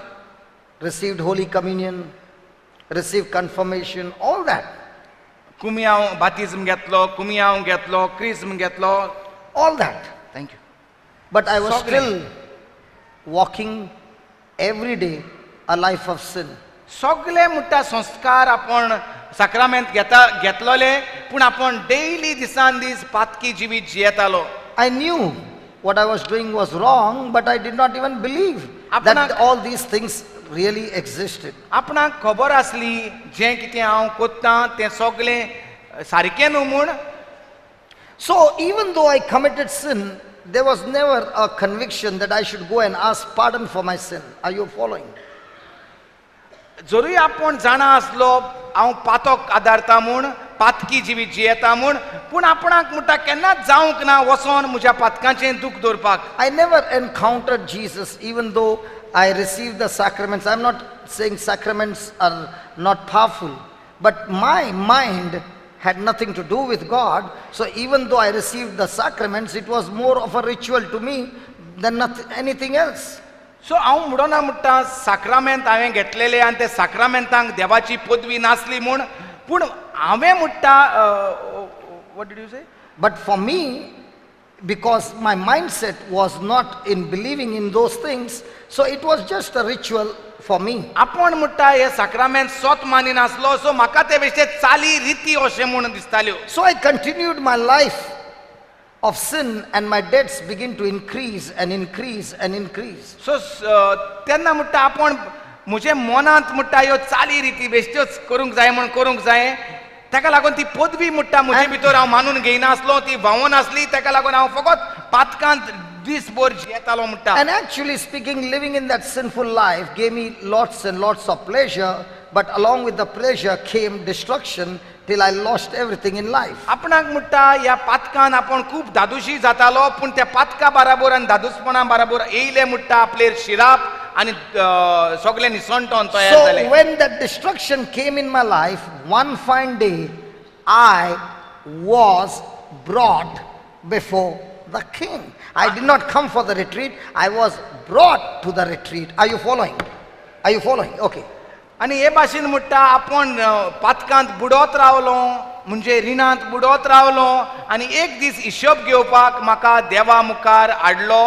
received Holy Communion, received confirmation, all that. कुमियाव बातिझम घेतलो, कुमियाव घेतलो, क्रिस्म घेतलो. All that. Thank you. But I was Sogre. still walking every day a life of sin. सगळे म्हणटा संस्कार आपण साक्रामेंत घेतलोले पूण आपण डेली दिसान दीस पातकी जिवीत जियेतालो. I knew what I was doing was wrong, but I did not even believe that Apna- all these things really existed. आपणाक खबर आसली जें कितें हांव कोत्तां तें सगळें सारकें न्हू म्हूण. So even though I committed sin, there was never a conviction that I should go and ask pardon for my sin. Are you following? जरूय आपण जाणा आसलो हांव पातोक आदारता म्हूण, पातकी जिवीत जियेता म्हूण, पूण आपणाक म्हणटा केन्नाच जावंक ना वचोन म्हज्या पातकांचें दूख दवरपाक. I never encountered Jesus even though I received the sacraments. I'm not saying sacraments are not powerful, but my mind had nothing to do with God. So even though I received the sacraments, it was more of a ritual to me than anything else. सो हांव म्हणना म्हणटा साक्रामेंत हांवें घेतलेले आनी ते साक्रामेंतांक देवाची पदवी नासली म्हूण, पूण हांवें म्हणटा वॉट डीड यू से. But for me, because my mindset was not in believing in those things, so it was just a ritual for me. आपण म्हणटा हे साक्रामेंत स्वत मानिनासलो, सो म्हाका ते बेश्टे चाली रिती अशें म्हूण दिसताल्यो. So I continued my life of sin and my debts begin to increase and increase and increase. सो तेन्ना म्हणटा आपण म्हजे मनांत म्हणटा ह्यो चाली रिती बेश्ट्योच करूंक जाय म्हूण करूंक जाय. ताका लागून ती पदवी म्हणटा म्हजे भितर हांव मानून घेयनासलो, ती भावोन आसली. ताका लागून हांव फकत पातकांत दीसभर जियेतालो म्हणटा. And actually speaking, living in that sinful life gave me lots and lots of pleasure, but along with the pleasure came destruction till I lost everything in life. आपणाक म्हणटा ह्या पातकान आपण खूब दादूशी जातालो, पूण त्या पातका बराबर आनी दादूसपणा बराबर येयले म्हणटा आपले शिराप आनी सगळे निसंटोन तयार So जाले. when that destruction came in my life, one fine day, I was brought before the king. I did not come for the retreat. I was brought to the retreat. Are you following? Are you following? Okay. आनी हे भाशेन म्हणटा आपण पातकांत बुडोत रावलो म्हणजे रिणांत बुडोत रावलो आनी एक दीस हिशोब घेवपाक म्हाका देवा मुखार हाडलो.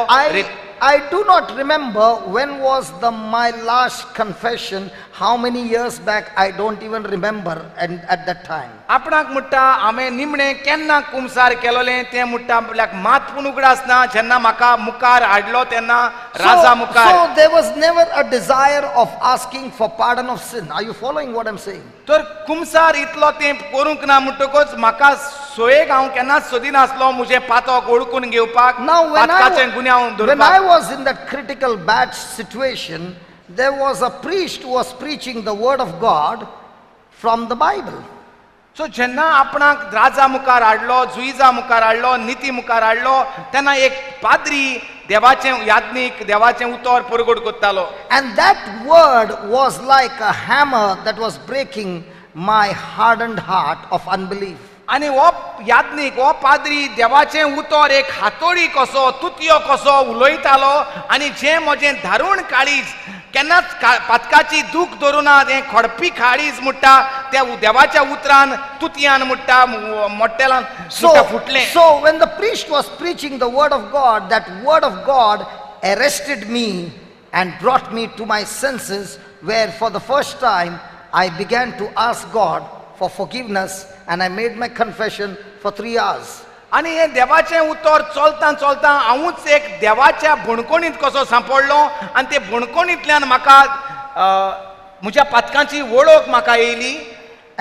I do not remember when was my last confession. How many years back? I don't even remember. And at that time. आपणाक म्हणटा हांवें निमणें केन्ना कुमसार केलोलें तें म्हणटा आपल्याक मात पूण उगडासना जेन्ना म्हाका मुखार हाडलो तेन्ना राजा मुखार. So there was never a desire of asking for pardon of sin. Are you following what I'm saying? तर कुमसार इतलो तें करूंक ना म्हणटकच म्हाका सोयेक हांव केन्नाच सोदिनासलो म्हजें पातक ओळखून घेवपाक, Now पातकाचें गुन्यांव when I धरपाक. was in that critical bad situation, there was a priest who was preaching the word of God from the Bible. सो जेन्ना आपणाक राजा मुखार हाडलो, जुईजा मुखार हाडलो, नीती मुखार हाडलो तेन्ना एक पाद्री देवाचें याज्ञीक देवाचें उतर परगट कोत्तालो. And that word was like a hammer that was breaking my hardened heart of unbelief. आनी हो याज्ञीक हो पाद्री देवाचें उतर एक हातोडी कसो तुतयो कसो उलयतालो आनी जें म्हजें धारूण काळीज केन्नाच पातकाची दूख धरुना तें खडपी काळीज म्हणटा त्या देवाच्या उतरान तुतयान म्हणटा मोट्टेलान फुटलें. So when the priest was preaching the word of God, that word of God arrested me and brought me to my senses, where for the first time I began to ask God for forgiveness, and I made my confession for 3 hours. आनी हे देवाचें उतर चलता चलता हांवूच एक देवाच्या भणकोणींत कसो सांपडलो आनी ते भणकोणींतल्यान म्हाका म्हज्या पातकांची वळख म्हाका येयली.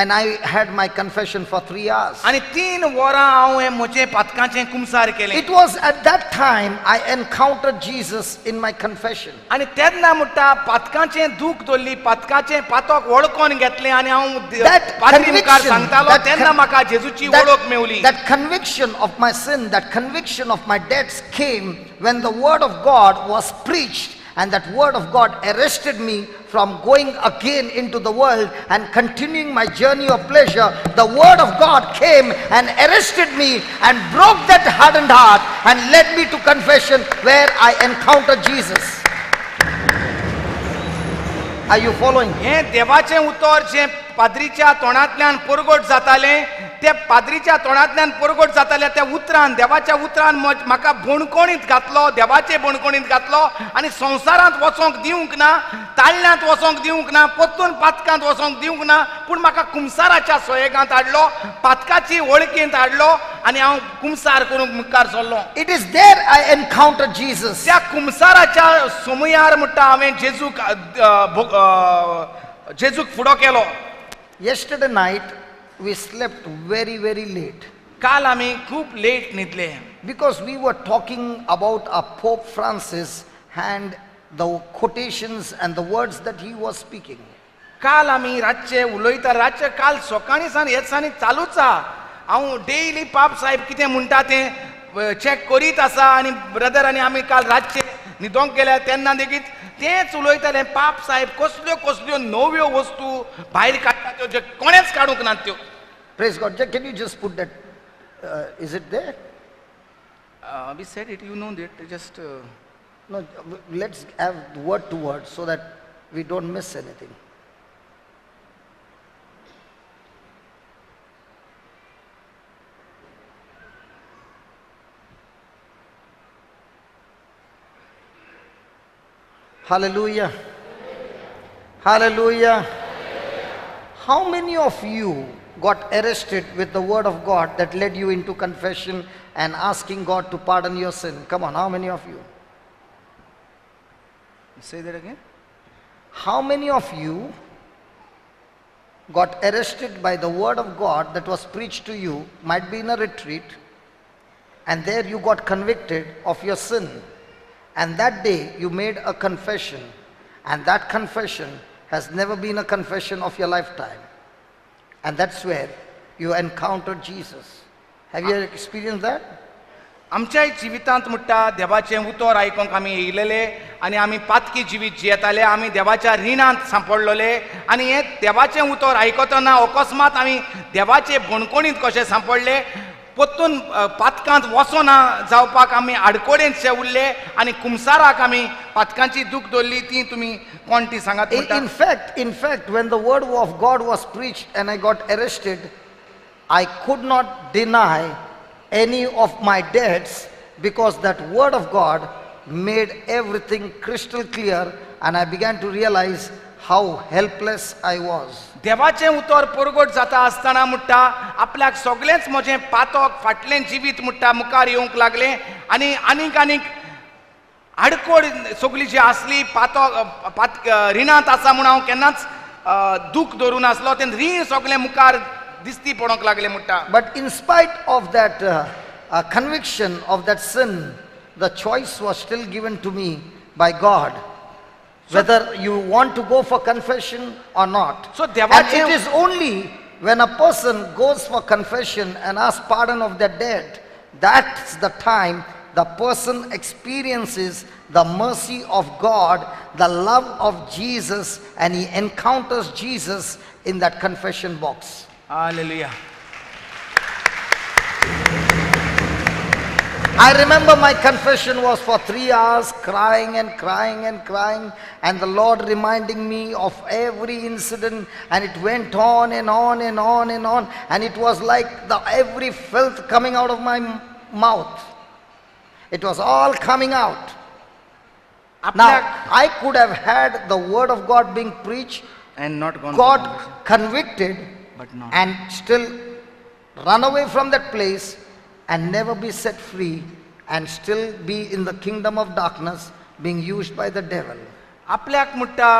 and I had my confession for 3 hours. आणि 3 वरां हांव हे म्हजे पातकांचें कुमसार केलें. It was at that time I encountered Jesus in my confession. आणि तेन्ना म्हणटा पातकांचें दूख दवरली, पातकांचें पातक वळखोन घेतलें आनी हांव पाद्री मुखार सांगतालो तेन्ना म्हाका जेजूची वळख मेवली. That conviction of my sin, that conviction of my debts came when the word of God was preached, and that word of God arrested me from going again into the world and continuing my journey of pleasure. The word of God came and arrested me and broke that hardened heart and led me to confession, where I encountered Jesus. Are you following? हे देवाचें उतर जें पाद्रीच्या तोंडांतल्यान परगट जातालें, ते पाद्रीच्या तोंडांतल्यान परगट जाताले त्या उतरान, देवाच्या उतरान म्हाका बोणकोणींत घातलो, देवाचे बोणकोणींत घातलो आनी संवसारांत वचोंक दिवंक ना, ताळण्यांत वचोंक दिवंक ना, पोत्तून पातकांत वचोंक दिवंक ना, पूण म्हाका कुमसाराच्या सोयेगांत हाडलो, पातकाची वळखींत हाडलो आनी हांव कुमसार करूंक मुखार सरलो. It is there I encountered Jesus. त्या कुमसाराच्या समयार म्हणटा हांवें जेजूक फुडो केलो. Yesterday night we slept very, very late काल आमी खूब late न्हिदले. because we were talking about our Pope Francis and the quotations and the words that he was speaking. काल आमी रातचे उलयता, रातचे काल सकाळी सान हे दिसांनी चालूच आहा. हांव डेली पाप साहेब कितें म्हणटा तें चॅक करीत आसा आनी ब्रदर आनी आमी काल रातचे न्हिदोंक गेले तेन्ना लेगीत तेंच उलयताले. पाप साहेब कसल्यो कसल्यो नव्यो वस्तू भायर काडटा त्यो जे कोणेच काडूंक नात त्यो. Praise God. Can you just put that? Is it there? We said it, you know that, just No, let's have word to word so that we don't miss anything. Hallelujah. Hallelujah. How many of you got arrested with the word of God that led you into confession and asking God to pardon your sin? Come on, how many of you? say that again. How many of you got arrested by the word of God that was preached to you, might be in a retreat, and there you got convicted of your sin, and that day you made a confession, and that confession has never been a confession of your lifetime, and that's where you encountered Jesus. Have you experienced that? आमच्या जिवितांत म्हणटा देवाचें उतर आयकूंक आमी येयलेले आनी आमी पातकी जिवीत जियेताले, आमी देवाच्या रिणांत सांपडलेले आनी हें देवाचें उतर आयकतना अकस्मात आमी देवाचे बोणकोणींत कशे सांपडले, पोत्तून पातकांत वचोना जावपाक आमी आडकोडेंतशे उरले आनी कुमसाराक आमी पातकांची दूख दवरली. ती तुमी कोण ती सांगात म्हणटा. In fact, when the word of God was preached and I got arrested, I could not deny any of my debts because that word of God made everything crystal clear, and I began to realize how helpless I was. देवाचें उतर परगट जाता आसतना म्हणटा आपल्याक सगळेंच म्हजें पातक फाटलें जिवीत म्हणटा मुखार येवंक लागलें आनी आनीक आडकोड सगळी जी आसली पातक रिणांत आसा म्हूण हांव केन्नाच दूख धरून नासलो, तें रीण सगळें मुखार दिसती पडोंक लागलें म्हणटा. But in spite of that conviction of that sin, the choice was still given to me by God, whether you want to go for confession or not. So and देवाचें it is only when a person goes for confession and asks pardon of their debt, that's the time the person experiences the mercy of God, the love of Jesus, and he encounters Jesus in that confession box. Hallelujah. I remember my confession was for 3 hours, crying and crying and crying, and the Lord reminding me of every incident, and it went on and on and on and on, and it was like every filth coming out of my mouth. It was all coming out. Now, I could have had the word of God being preached, and not gone got convicted, but not. and still run away from that place and never be set free and still be in the kingdom of darkness being used by the devil. आपल्याक म्हणटा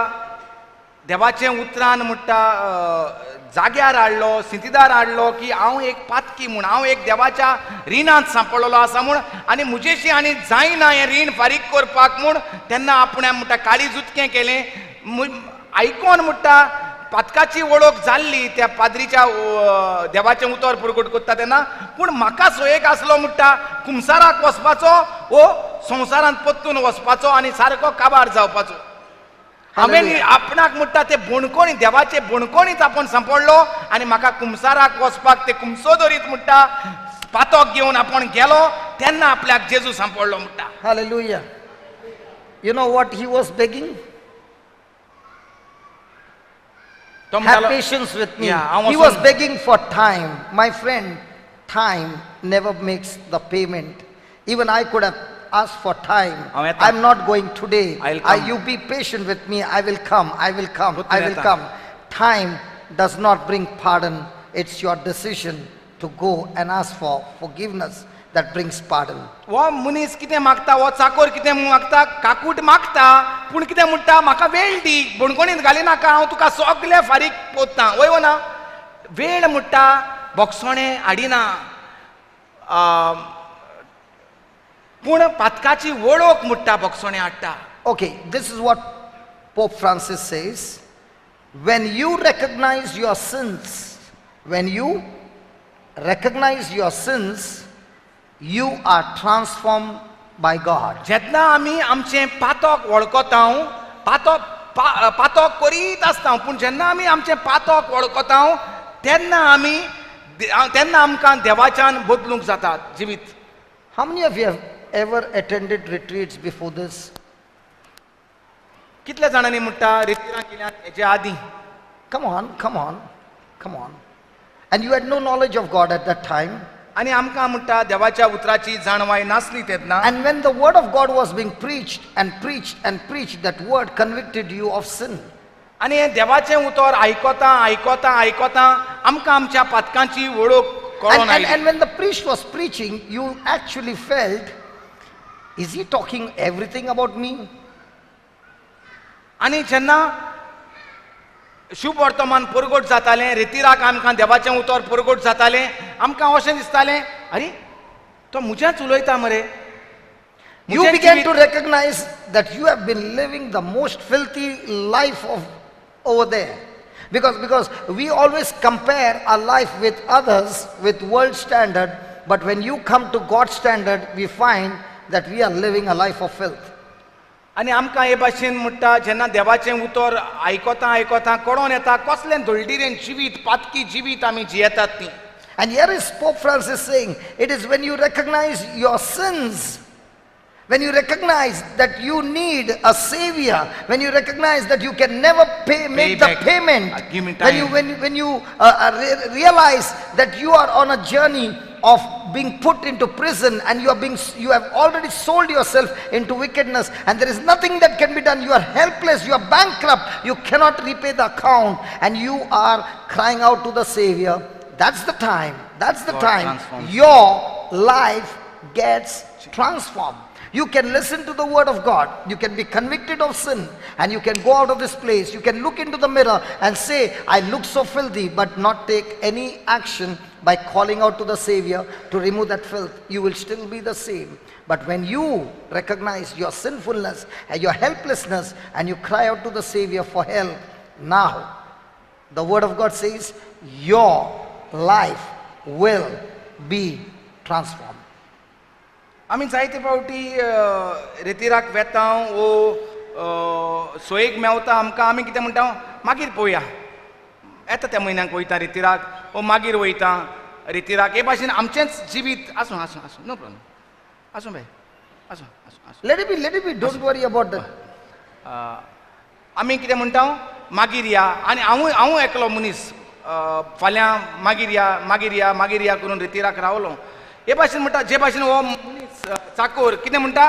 देवाचें उतरान म्हणटा जाग्यार हाडलो, स्थितीदार हाडलो की हांव एक पातकी म्हूण, हांव एक देवाच्या रिणांत सांपडलेलो आसा म्हूण, आनी म्हजेशी आनी जायना हें रीण फारीक करपाक म्हूण तेन्ना आपणें म्हणटा काळीज उदकें केलें. आयकोन म्हणटा पातकाची वळख जाल्ली त्या पाद्रीच्या देवाचें उतर पुरगूट करता तेन्ना, पूण म्हाका सोयेक आसलो म्हणटा कुमसाराक वचपाचो वो संवसारांत परतून वचपाचो आनी सारको काबार जावपाचो. हांवें आपणाक म्हणटा ते बोणकोणी देवाचे बोणकोणीच आपूण सांपडलो आनी म्हाका कुमसाराक वचपाक ते कुमसोदरीत म्हणटा पातोक घेवन आपूण गेलो तेन्ना आपल्याक जेजू सांपडलो म्हणटा. Hallelujah. You know what he was begging? तो Have म्हणटालो patience with me. Yeah, I He was was begging for time. My friend, time never makes the payment. Even I could have asked for time. I'm not going today. I'll come. You be patient with me. I will come. I will come. I will Putneta. come. Time does not bring pardon. It's your decision to go and ask for forgiveness that brings pardon. वो मनीस कितें मागता, वो चाकोर कितें मागता, काकूट मागता, पूण कितें म्हणटा म्हाका वेळ दी, बोणकोणींत घाली नाका, हांव तुका सगळें फारीक पोत्ता. वय वो ना, वेळ म्हणटा बोगसोणें हाडिना, पूण पातकाची वळख म्हणटा बोगसोणें हाडटा. Okay, this is what Pope Francis says. When you recognize your sins, when you recognize your sins, you are transformed by God. जेन्ना आमी आमचें पातोक वळखता, पातोक करीत आसता, पूण जेन्ना आमी आमचें पातोक वळखता तेन्ना आमकां देवाच्यान बदलूंक जाता जिवीत. How many of you have ever attended retreats before this? कितल्या जाणांनी म्हणटा रितीरां केल्यात हेच्या आदीं? Come on, come on, come on. And you had no knowledge of God at that time. आनी आमकां म्हणटा देवाच्या उतराची जाणवाय नासली तेन्ना. And when the word of God was being preached and preached and preached, that word convicted you of sin. आनी हें देवाचें उतर आयकोता आयकोता आयकोता आमकां आमच्या पातकांची वळख कळोन oily. And when the priest was preaching, you actually felt, is he talking everything about me? आनी जेन्ना शुभ वर्तमान परगट जातालें, रितीराक आमकां देवाचें उतर परगट जातालें, आमकां अशें दिसतालें, अरे तो म्हजेंच उलयता मरे. You began to recognize that you have been living the most filthy life of over there. Because we always compare our life with others, with world standard, but when you come to God's standard, we find that we are living a life of filth. आनी आमकां हे भाशेन म्हणटा जेन्ना देवाचें उतर आयकोता आयकोता कळोन येता कसलें धुळदिरेन जिवीत, पातकी जिवीत आमी जियेतात ती. And here is Pope Francis saying, it is when you recognize your sins, when you recognize that you need a savior, when you recognize that you can never make the payment, give me time. when you realize that you are on a journey of being put into prison and you have already sold yourself into wickedness and there is nothing that can be done, you are helpless, you are bankrupt, you cannot repay the account, and you are crying out to the savior. That's the time your life gets transformed. You can listen to the word of God, you can be convicted of sin, and you can go out of this place, you can look into the mirror and say, I look so filthy, but not take any action by calling out to the Savior to remove that filth. You will still be the same. But when you recognize your sinfulness and your helplessness and you cry out to the Savior for help, now the word of God says your life will be transformed. आमी जायते फावटी रितीराक वेता वो सोयेक मेवता आमकां आमी कितें म्हणटा मागीर पळोवया, येता त्या म्हयन्याक वयता रितीराक वो मागीर वयता रितीराक. हे भाशेन आमचेंच जिवीत आसूं आसूं आसूं नो प्रॉब्लम आसूं बाय आसूं आसूं आसूं. Let it be, don't worry about that. आमी कितें म्हणटा मागीर या, आनी हांव एकलो मनीस फाल्यां मागीर या करून रितीराक रावलो. हे भाशेन म्हणटा जे भाशेन हो मनीस चाकोर कितें म्हणटा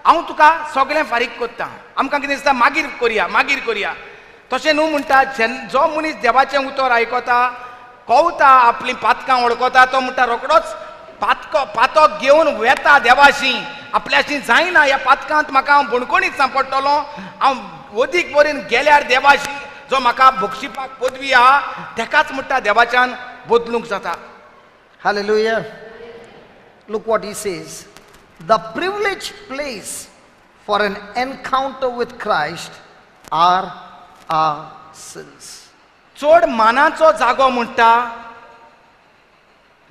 हांव तुका सगळें फारीक करता, आमकां कितें दिसता मागीर करया. तशें न्हू म्हणटा, जो मनीस देवाचें उतर आयकोता, कळटा, आपलीं पातकां वळखता, तो म्हणटा रोखडोच पातक घेवन वेता देवाशी, आपल्याशी जायना ह्या पातकांत म्हाका हांव बोणकोणीच सांपडटलो, हांव ओदीक पर्यंत गेल्यार देवाशी जो म्हाका बक्षिपाक पदवी आहा तेकाच म्हणटा देवाच्यान बदलूंक जाता. Hallelujah. Look what he says. The privileged place for an encounter with Christ are our sins. चड मानाचो जागो म्हणटा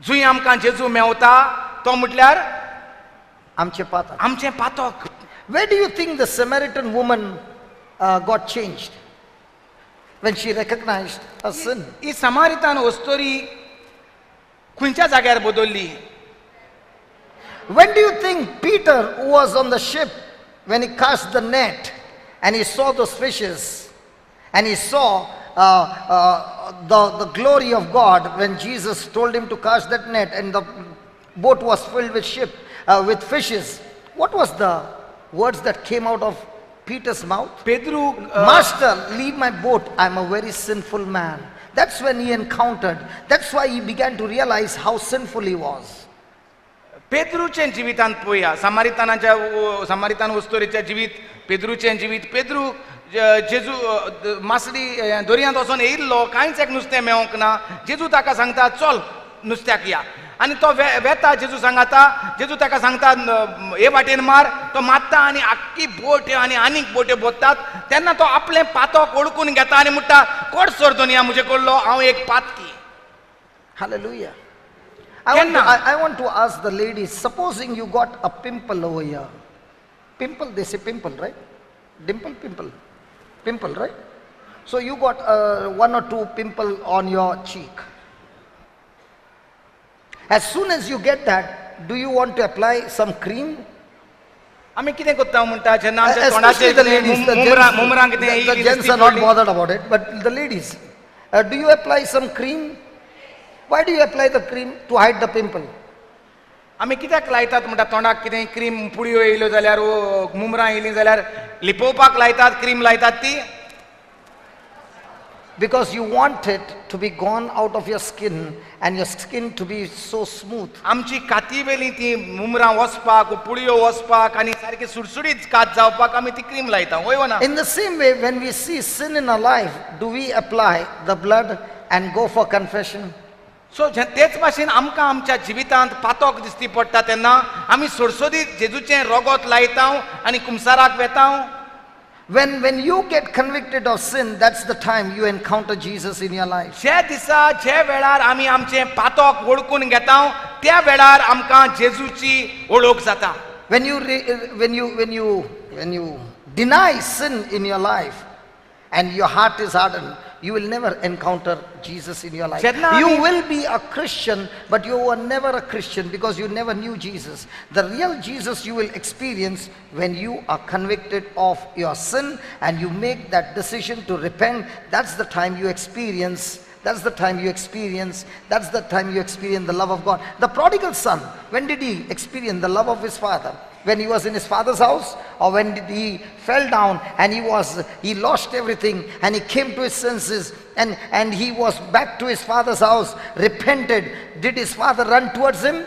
जंय आमकां जेजू मेवता तो म्हटल्यार आमचे पातक. आमचें पातक. Where do you think the Samaritan woman got changed? When she recognized her sin. ही समारितान वस्तोरी खंयच्या जाग्यार बदलली? When do you think Peter, who was on the ship, when he cast the net and he saw those fishes and he saw the glory of God, when Jesus told him to cast that net and the boat was filled with fishes, what was the words that came out of Peter's mouth? Pedro Master, leave my boat. I'm a very sinful man. That's when he encountered. That's why he began to realize how sinful he was. पेद्रूचें जिवितांत पळोवया. समारितान वस्तोरीचें जिवीत, पेद्रूचें जिवीत. पेद्रू जेजू मासडी दर्यांत वचून येयल्लो, कांयच एक नुस्तें मेळोंक ना. जेजू ताका सांगता चल नुस्त्याक या. आनी तो वेता जेजू सांगता. जेजू ताका सांगता हे वाटेन मार. तो मारता आनी आख्खी बोट आनी आनीक बोट्यो बोत्तात. तेन्ना तो आपलें पातक ओळखून घेता आनी म्हणटा कोट सोर या म्हजे कडलो, हांव एक पातकी. Hallelujah. I want to ask the ladies, supposing you got a pimple over here. Pimple, they say pimple, right? Dimple, pimple. Pimple, right? So you got one or two pimple on your cheek. As soon as you get that, do you want to apply some cream? आमी कितें कोत्ता म्हणटा जेन्ना आमच्या Especially तोंडाचेर the ladies, मुमरां कितें the gents are not bothered about it, but the ladies, do you apply some cream? Why do you apply the cream? To hide the pimple. आमी कित्याक लायतात म्हणटा तोंडाक कितें क्रीम पुळयो येयल्यो जाल्यार मुमरां येयलीं जाल्यार लिपोवपाक लायतात क्रीम लायतात ती? Because you want it to be gone out of your skin and your skin to be so smooth. आमची काती वेली ती मुमरां वचपाक पुळयो वचपाक आनी सारकी सुडसुडीत कात जावपाक आमी ती क्रीम लायता, वय वा ना? In the same way, when we see sin in our life, do we apply the blood and go for confession? सो तेच भाशेन आमकां आमच्या जिवितांत पातक दिसती पडटा तेन्ना आमी सोडसोदीत जेजूचें रोगोत लायता आनी कुमसाराक वेता. When you get convicted of sin, that's the time you encounter Jesus in your life. जे दिसा जे वेळार आमी आमचें पातक वळखून घेता त्या वेळार आमकां जेजूची ओळख जाता. When you deny sin in your life and your heart is hardened, you will never encounter Jesus in your life. You will be a Christian, but you were never a Christian because you never knew Jesus. The real Jesus you will experience when you are convicted of your sin and you make that decision to repent. That's the time you experience. That's the time you experience the love of God. The prodigal son, when did he experience the love of his father? When he was in his father's house, or when did he fell down and he lost everything and he came to his senses and he was back to his father's house, repented? Did his father run towards him?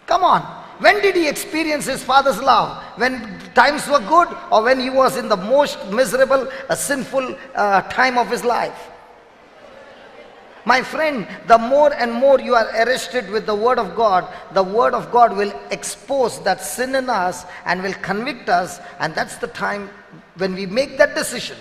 Come on. When did he experience his father's love? When times were good, or when he was in the most miserable, sinful time of his life? My friend, the more and more you are arrested with the Word of God will expose that sin in us and will convict us, and that's the time when we make that decision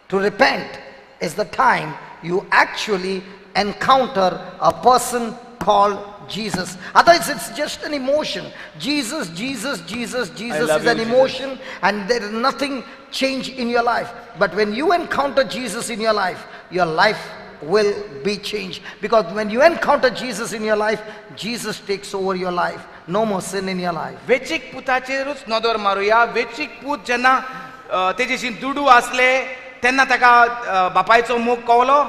to repent, is the time you actually encounter a person called Jesus. Otherwise it's just an emotion. Jesus is an emotion, and there is nothing change in your life. But when you encounter Jesus in your life will be changed, because when you encounter Jesus in your life, Jesus takes over your life. No more sin in your life. वेचीक पुताचेरूच नदर मारूया. वेचीक पूत जेन्ना तेजेशी दुडू आसले तेन्ना ताका बापायचो मोग कळलो.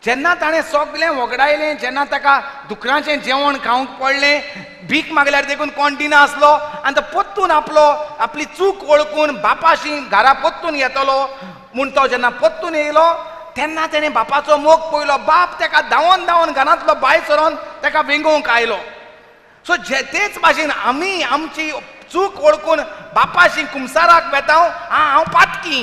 जेन्ना ताणें सगळें वगडायलें, जेन्ना ताका दुकराचें जेवण खावंक पडलें, भीक मागल्यार देखून कोण दिना आसलो, आनी तो पोत्तून आपली चूक वळखून बापाशी घरा पोत्तून येतलो म्हूण तो जेन्ना पोत्तून येयलो तेन्ना तेणें बापाचो मोग पळयलो. बाप ताका धांवन धांवन घरांतलो भायर सरोन ताका वेंगोवंक आयलो. सो तेच भाशेन आमी आमची चूक वळखून बापाशी कुमसाराक वेता. हांव पातकी,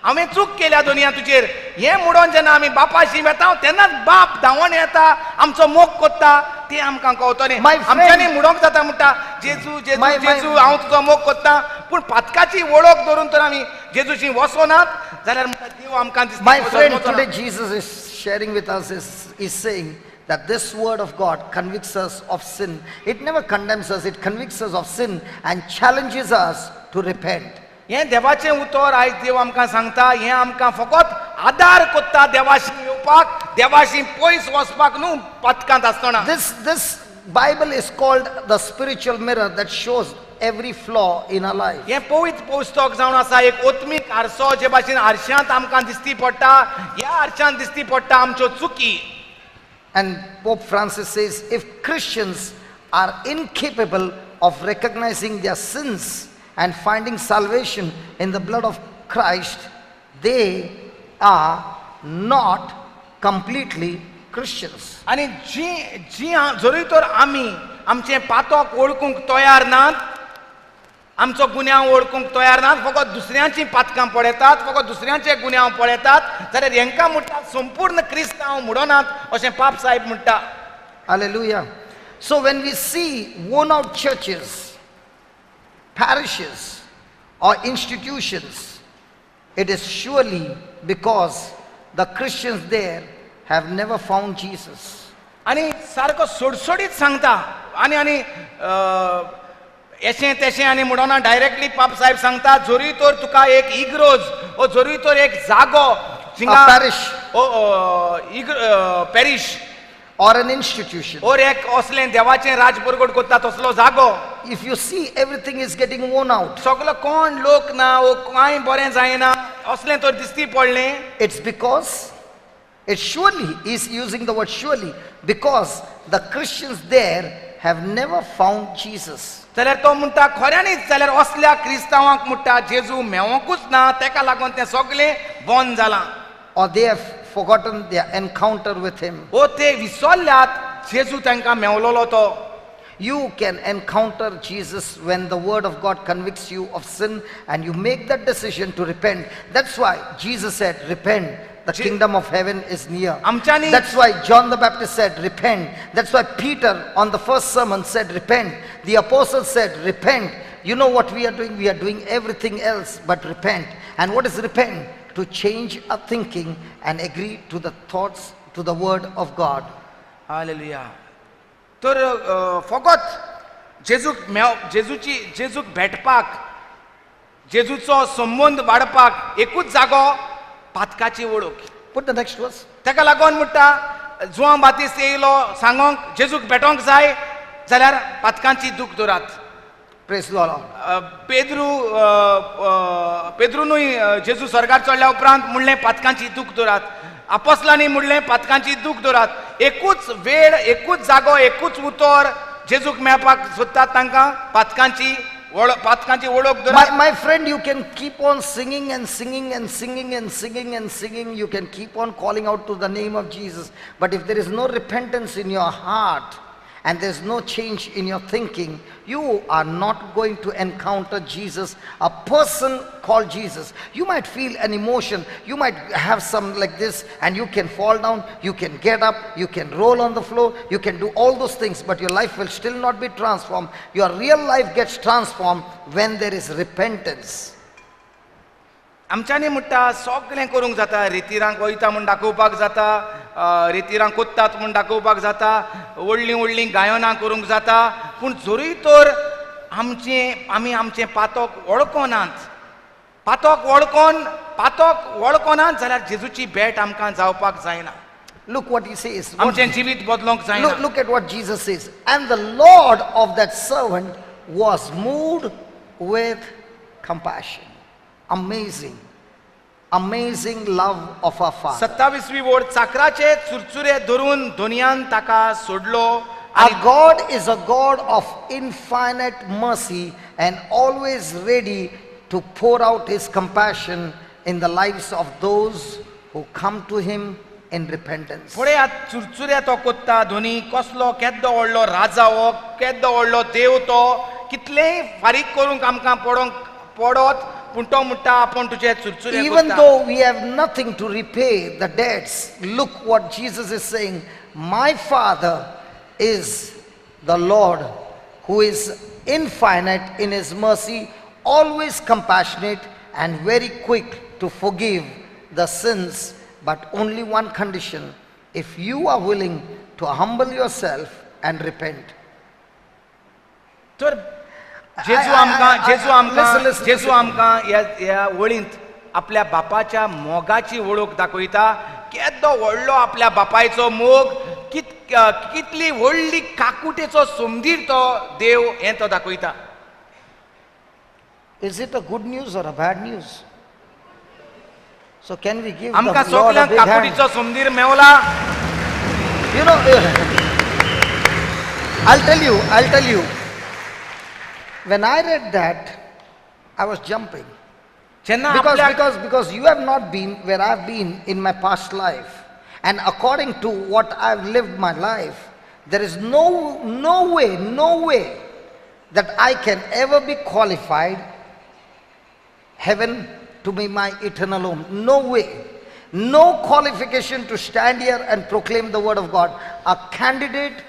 हांवें चूक केल्या दुनिया तुजेर हें म्हणून जेन्ना आमी बापाशी येता तेन्नाच बाप धांवून येता आमचो मोग कोत्ता ते आमकां कळटलें My friend- आमच्यांनी म्हणूंक जाता म्हणटा जेजू जेजू My- जेजू हांव तुजो मोग कोत्ता पूण पातकाची वळख धरून तर आमी जेजूशी वचोनात जाल्यार म्हणटा देव आमकां दिसता My friend, वचोना. today Jesus is sharing with us, is saying that this word of God convicts us of sin. It never condemns us, it convicts us of sin and challenges us to repent. हें देवाचें उतर आयज देव आमकां सांगता हें आमकां फकत आदार कोत्ता देवाशी येवपाक देवाशी पयस वचपाक न्हू पातकांत आसतना This Bible is called the spiritual mirror that shows every flaw in our life. हें पवित्र पुस्तक जावन आसा एक ओत्मीक आरसो जे भाशेन आरशांत आमकां दिसती पडटा ह्या आरशांत दिसती पडटा आमच्यो चुकी And Pope Francis says, if Christians are incapable of recognizing their sins and finding salvation in the blood of Christ, they are not completely Christians. आनी जी जरी तर आमी आमचें पातक वळखूंक तयार नात आमचो गुन्यांव वळखूंक तयार नात फकत दुसऱ्यांची पातकां पळयतात फकत दुसऱ्यांचे गुन्यांव पळयतात जाल्यार हेंकां म्हणटा संपूर्ण क्रिस्तांव म्हणनात अशें पाप साहेब म्हणटा. Hallelujah. So when we see worn out churches, parishes, or institutions, it is surely because the Christians there have never found Jesus. आनी सारको सोडसोडीत सांगता आनी आनी एशें तेशें आनी म्हणोना डायरेक्टली पाप साहेब सांगता जोरी तर तुका एक इग्रोज ओ जोरी तर एक जागो A parish parish or an institution. और एक असलें देवाचें राज परगट कोत्ता तसलो जागो If you see everything is getting worn out, सगलो कोण लोक ना ओ कांय बरें जायना असलें तर दिसती पडलें it's because, it surely is using the word surely, because the Christians there have never found Jesus. जाल्यार तो म्हणटा खऱ्यांनीच जाल्यार असल्या क्रिस्तांवांक म्हणटा जेजू मेवोंकूच ना तेका लागून तें सगळें बंद जालां Or they have forgotten their encounter with him. ओ ते विसरल्यात जेजू तांकां मेवलोलो तो. You can encounter Jesus when the word of God convicts you of sin and you make that decision to repent. That's why Jesus said, repent, the kingdom of heaven is near. आमच्यांनी That's why John the Baptist said, repent. That's why Peter on the first sermon said, repent. The apostles said, repent. You know what we are doing? We are doing everything else but repent. And what is repent? To change our thinking and agree to the thoughts, to the word of God. Hallelujah. तर फकत जेजूक भेटपाक जेजूचो संबंद वाडपाक एकूच जागो पातकाची वळख. Put the next verse. तेका लागून म्हणटा जुआं बातिस्त येयलो सांगोंक जेजूक भेटोंक जाय जाल्यार पातकांची दूख धरात. Praise the Lord. पेद्रूनूय जेजू स्वर्गार चडल्या उपरांत म्हणलें पातकांची दूख धरात. आपोस्लांनी म्हणलें पातकांची दूख धरात. एकूच वेळ एकूच जागो एकूच उतर जेजूक मेळपाक सोदतात तांकां पातकांची वळख धरात. My friend, you can keep on singing and singing and singing and singing and singing. You can keep on calling out to the name of Jesus. But if there is no repentance in your heart and there's no change in your thinking, you are not going to encounter Jesus, a person called Jesus. You might feel an emotion. You might have some like this and you can fall down. You can get up. You can roll on the floor. You can do all those things, but your life will still not be transformed. Your real life gets transformed when there is repentance. आमच्यांनी म्हणटा सगळें करूंक जाता रितीरांक वयता म्हूण दाखोवपाक जाता रितीरांक कोत्तात म्हूण दाखोवपाक जाता व्हडलीं व्हडलीं गायनां करूंक जाता पूण जरी तर आमी आमचें पातक वळखोनात जाल्यार जेजूची भेट आमकां जावपाक जायना. Look what he says. आमचें जिवीत बदलोंक जायना. Look at what Jesus says. And the Lord of that servant was moved with compassion. Amazing. Amazing love of our Father. 27वी ओळ चाकराचे चुरचुरे धरून दोनयान ताका सोडलो. Our God is a God of infinite mercy and always ready to pour out his compassion in the lives of those who come to him in repentance. फुडें चुरचुरे तो कोत्ता धोनी कसलो केद्दो व्हडलो राजा हो केद्दो व्हडलो देव तो कितलेंय फारीक करूंक आमकां पडत पुंटो मुट्टा आपण तुझे चुरचुरे Even करता. though we have nothing to repay the debts, look what Jesus is saying. My Father is the Lord who is infinite in his mercy, always compassionate and very quick to forgive the sins, but only one condition: if you are willing to humble yourself and repent. तर जेजू आमकां listen. जेजू आमकां ह्या वळींत आपल्या बापाच्या मोगाची वळख दाखयता. केदो व्हडलो आपल्या बापायचो मोग, कितली व्हडली काकुटेचो सोमदीर तो देव हें तो दाखयता. Is it a good news or a bad news? So can we give आमकां the Lord a सगळ्यांक big hand? काकुटीचो सोमदीर Mewla. You know, I'll tell you, when I read that, I was jumping. जेन्ना आपल्या Because you have not been where I've been in my past life. And according to what I've lived my life, there is no way that I can ever be qualified heaven to be my eternal home. No way. No qualification to stand here and proclaim the word of God. A candidate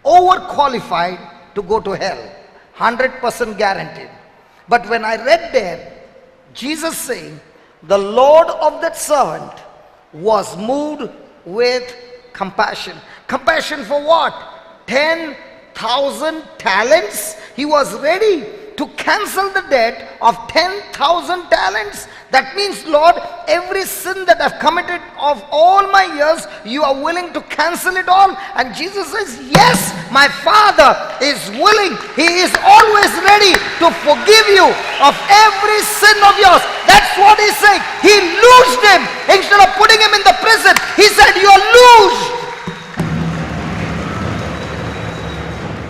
overqualified to go to hell. 100% guaranteed. But when I read there, Jesus saying, the Lord of that servant was moved with compassion. Compassion for what? 10,000 talents. He was ready to cancel the debt of 10,000 talents. That means, Lord, every sin that I've committed of all my years, you are willing to cancel it all. And Jesus says, yes, my Father is willing. He is always ready to forgive you of every sin of yours. That's what he's saying. He loosed him. Instead of putting him in the prison, he said, you are loosed.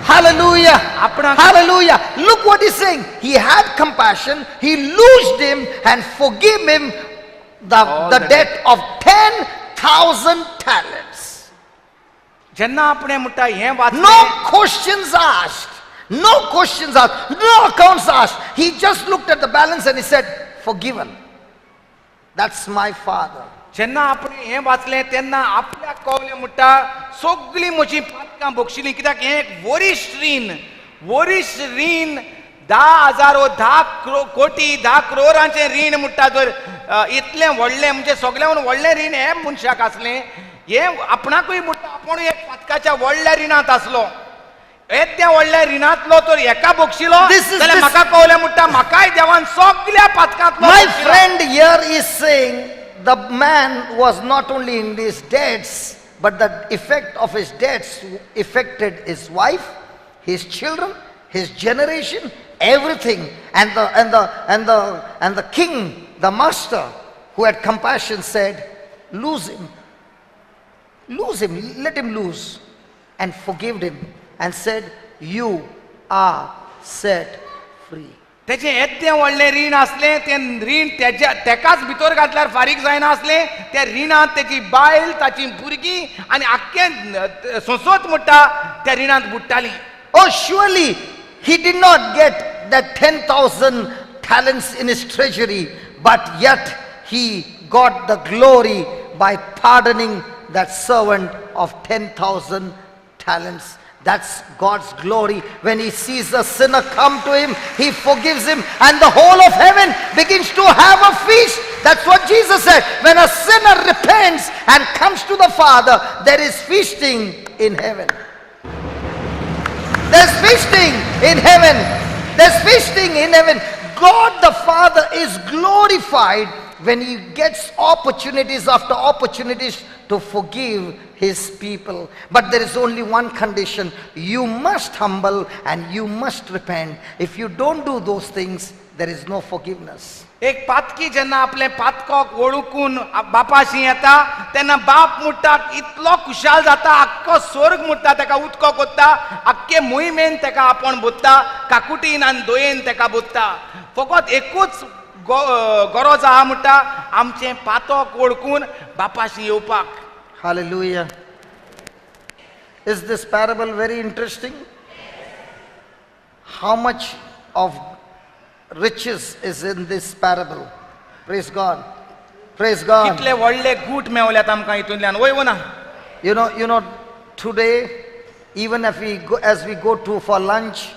Hallelujah. Hallelujah. Look what he's saying. He had compassion. He loosed him and forgave him the debt of 10,000 talents. जेन्ना आपणे म्हणटा हें वाचलें, No questions asked. No questions asked. No accounts asked. He just looked at the balance and he said, forgiven. That's my Father. जेन्ना आपण हें वाचलें तेन्ना आपल्या कळलें म्हणटा सगळीं म्हजीं पातकां भोगशिलीं. कित्याक हें एक वरिश्ठ रीण 10,000 कोटी 10 करोडांचें रीण म्हणटा. जर इतलें व्हडलें म्हणजे सगळ्यान व्हडलें रीण हें मनशाक आसलें. हें आपणाकूय म्हणटा आपूण एक पातकाच्या व्हडल्या रिणांत आसलो. त्या व्हडल्या रिणांतलो तर एका भोगशिलो जाल्यार म्हाका कळलें म्हणटा म्हाकाय देवान सगळ्या पातकांतलो. My friend here is saying the man was not only in his debts, but the effect of his debts affected his wife, his children, his generation, everything. And the king, the master, who had compassion, said, lose him, let him loose, and forgave him, and said, you are set free. तेजें येदें व्हडलें रीण आसलें. तें रीण तेकाच भितर घातल्यार फारीक जायना आसलें. त्या रिणांत तेजी बायल, ताची भुरगीं आनी आख्खें सोंसोत म्हणटा त्या रिणांत बुडटालीं. Oh, surely he did not get that 10,000 talents in his treasury, but yet he got the glory by pardoning that servant of 10,000 talents. That's God's glory. When he sees a sinner come to him, he forgives him, and the whole of heaven begins to have a feast. That's what Jesus said. When a sinner repents and comes to the Father, there is feasting in heaven. There's feasting in heaven. There's feasting in heaven. God the Father is glorified when he gets opportunities after opportunities to forgive his people. But there is only one condition: you must humble and you must repent. If you don't do those things, there is no forgiveness. एक पातकी जेन्ना आपले पातकोक वळखून बापाशी येता तेन्ना बाप म्हणटा इतलो खुशाल जाता, आख्खो स्वर्ग म्हणटा तेका उदको कोत्ता, आख्खे मोहिमेन तेका आपण बुत्ता, काकुटीन आनी दोयेन तेका बुत्ता. फकत एकूच गरज आहा म्हणटा आमचें पातक वळखून बापाशी येवपाक. Hallelujah. Is this parable very interesting? How much of riches is in this parable. Praise God. Praise God. कितले व्हडले गूट मेवल्यात आमकां हितूंतल्यान वय वो ना You know, today, even if as we go to for lunch,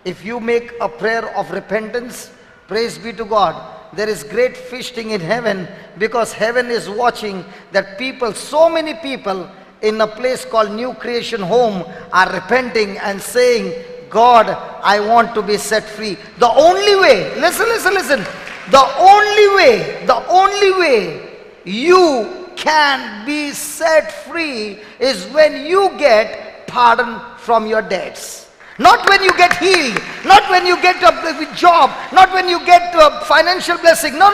if you make a prayer of repentance, praise be to God, there is great feasting in heaven, because heaven is watching that people, so many people in a place called New Creation Home are repenting and saying, God, I want to be set free. The only way, listen, the only way you can be set free is when you get pardon from your debts. Not when you get healed, not when you get a job, not when you get a financial blessing. No.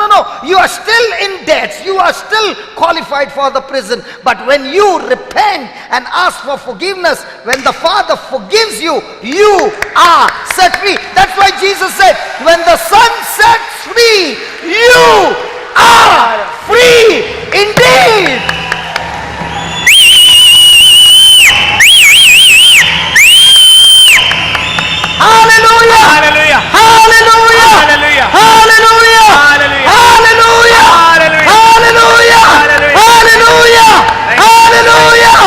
You are still in debts. You are still qualified for the prison. But when you repent and ask for forgiveness, when the Father forgives you, you are set free. That's why Jesus said, when the Son sets free, you are free indeed. Hallelujah! Hallelujah! Hallelujah! Hallelujah! Hallelujah! Hallelujah! Hallelujah! Hallelujah! Hallelujah! Hallelujah!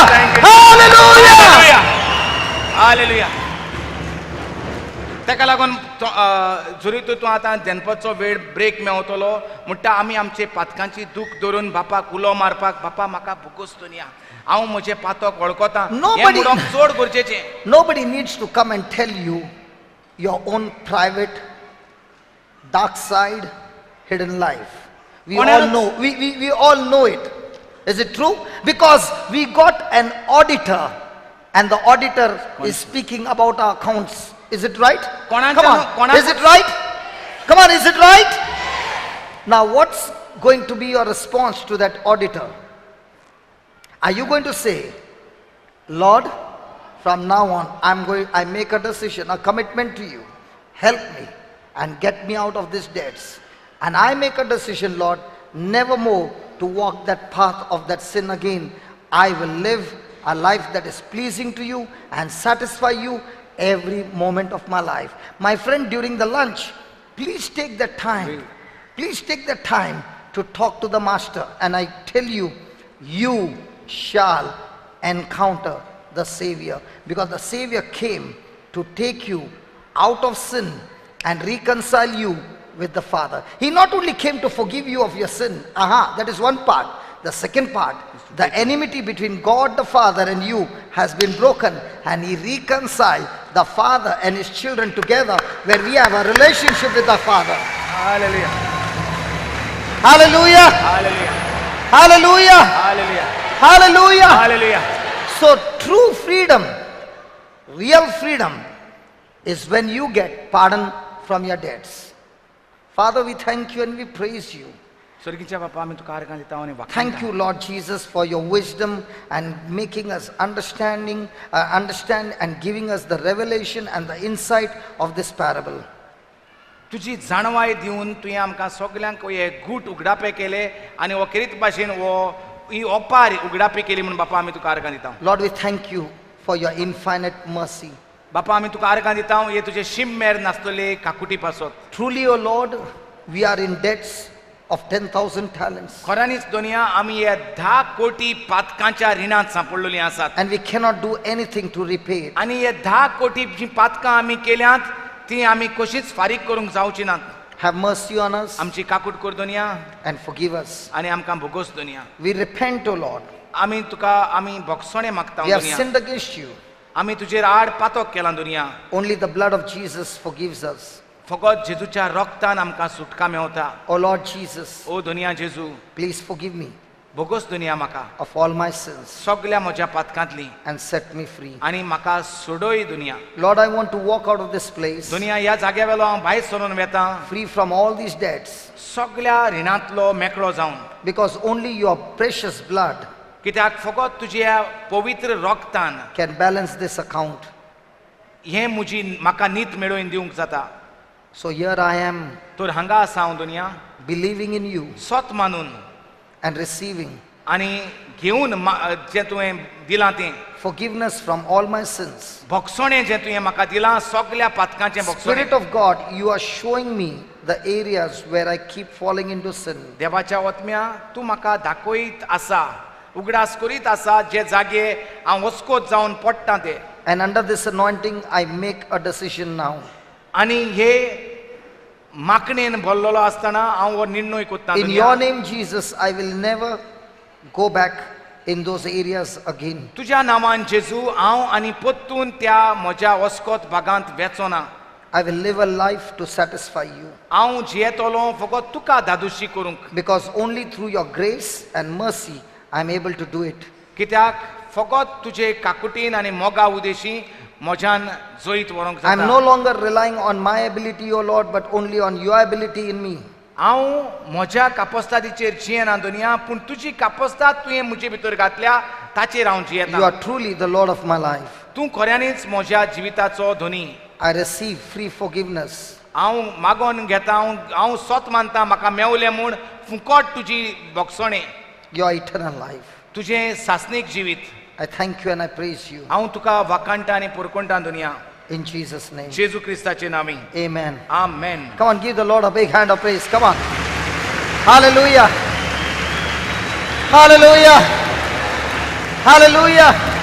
Hallelujah! Hallelujah ताका लागून जरी तूं आतां जनपदचो वेळ break मेवतलो म्हणटा आमी आमचे पातकांची दूख धरून बापाक उलो मारपाक बापा म्हाका भुकोस दुनिया हांव म्हजे पातक वळखता हें म्हणप चड गरजेचें. Nobody needs to come and tell you your own private dark side, hidden life. We all know. We all know it. Is it true? Because we got an auditor, and the auditor is speaking about our accounts. Is it right? Come on. Is it right? Come on, is it right? Now what's going to be your response to that auditor? Are you going to say, Lord, from now on I make a decision, a commitment to you. Help me and get me out of these debts. And I make a decision, Lord, never more to walk that path of that sin again. I will live a life that is pleasing to you and satisfy you every moment of my life. My friend, during the lunch, please take the time. Please take the time to talk to the Master. And I tell you, you shall encounter the Savior, because the Savior came to take you out of sin and reconcile you with the Father. He not only came to forgive you of your sin, that is one part. The second part, the enmity between God the Father and you has been broken, and He reconciled the Father and His children together, where we have a relationship with the Father. Hallelujah! Hallelujah! Hallelujah! Hallelujah! Hallelujah! Hallelujah! Hallelujah! So true freedom, real freedom, is when you get pardon from your debts. Father, we thank you and we praise you. स्वर्गीच्या बापा आमी तुका आर्गां दिता आनी Thank you, Lord Jesus, for your wisdom and making us understand and giving us the revelation and the insight of this parable. तुजी जाणवाय दिवन तुवें आमकां सगल्यांक हे गूट उगडापे केले आनी हो करीत भाशेन ही ओपार उगडापी केली म्हणून बापा आमी तुका आर्गां दिता. Lord, we thank you for your infinite mercy. बापा आमी तुका आर्गां दिता हे तुजे शिममेर नासतले काकुटी पासत. Truly, O Lord, we are in debts of 10,000 talents. खऱ्यांनीच दुनिया आमी हे 10 कोटी पातकांच्या रिणांत सांपडलेलीं आसात. And we cannot do anything to repay it. आनी हे 10 कोटी जी पातकां आमी केल्यांत ती आमी कशीच फारीक करूंक जावची नात. Have mercy on us आमची काकूट कर दुनिया and forgive us. आनी आमकां भोगोस दुनिया. We repent, O Lord. आमी भोगसोणें मागता We have दुनिया. sinned against you. आमी तुजेर आड पातक केलां दुनिया. Only the blood of Jesus forgives us. फकत जेजूच्या रक्तान आमकां सुटका मेवता. O Lord Jesus, ओ दुनिया जेजू please forgive me भोगोस दुनिया म्हाका of all my sins सगल्या म्हज्या पातकांतली and set me free. आनी म्हाका सोडोय दुनिया. Lord, I want to walk out of this place दुनिया ह्या जाग्या वेलो हांव भायर सरून वेतां free from all these debts, सगल्या रिणांतलो मेकळो जावन, because only your precious blood कित्याक फकत तुज्या पवित्र रक्तान can balance this account. हें म्हाका नीत मेळोवन दिवंक जाता. So here I am, तर हांगा आसा हांव दुनिया believing in you स्वत मानून and receiving आनी घेवन जें तुवें दिलां तें forgiveness from all my sins. भोगसोणें जें तुवें म्हाका दिलां सगल्या पातकांचें भोगसोणें. Spirit of God, you are showing me the areas where I keep falling into sin. देवाच्या आत्म्या तूं म्हाका दाखयत आसा, उगडास करीत आसा जे जागे हांव वचकोत जावन पडटां ते. And under this anointing, I make a decision now. आनी हे माकणेन भरलेलो आसतना हांव हो निर्णय कोत्तां. In your name, Jesus, I will never go back in those areas again. तुज्या नांवान जेजू हांव आनी परतून त्या म्हज्या वस्कोत भागांत वेचोना. I will live a life to satisfy you. हांव जियेतलो फकत तुका दादोशी करूंक. Because only through your grace and mercy, I am able to do it. कित्याक फकत तुजे काकुटीन आनी मोगा उदेशी म्हज्यान जोईत व्हरूंक I am जाता. no longer relying on my ability, O Lord, but only on your ability in me. हांव म्हज्या कापस्तादीचेर जियेना दुनिया, पूण तुजी कापस्ताद तुवें म्हजे भितर घातल्या ताचेर हांव You जियेता. are truly the Lord of my life. तूं खऱ्यांनीच म्हज्या जिविताचो धनी. I receive free forgiveness. हांव मागोन घेता, हांव स्वत मानता म्हाका मेवलें म्हूण फुकट तुजी भोगसोणें, Your eternal life. तुजें सासनीक जिवीत. I thank you and I praise you. हांव तुका वाकाणटा आनी पुरकोणटा दुनिया. In Jesus' name. Jeju क्रिस्ताचे नांवी. Amen. Amen. Come on, give the Lord a big hand of praise. Come on. Hallelujah. Hallelujah. Hallelujah.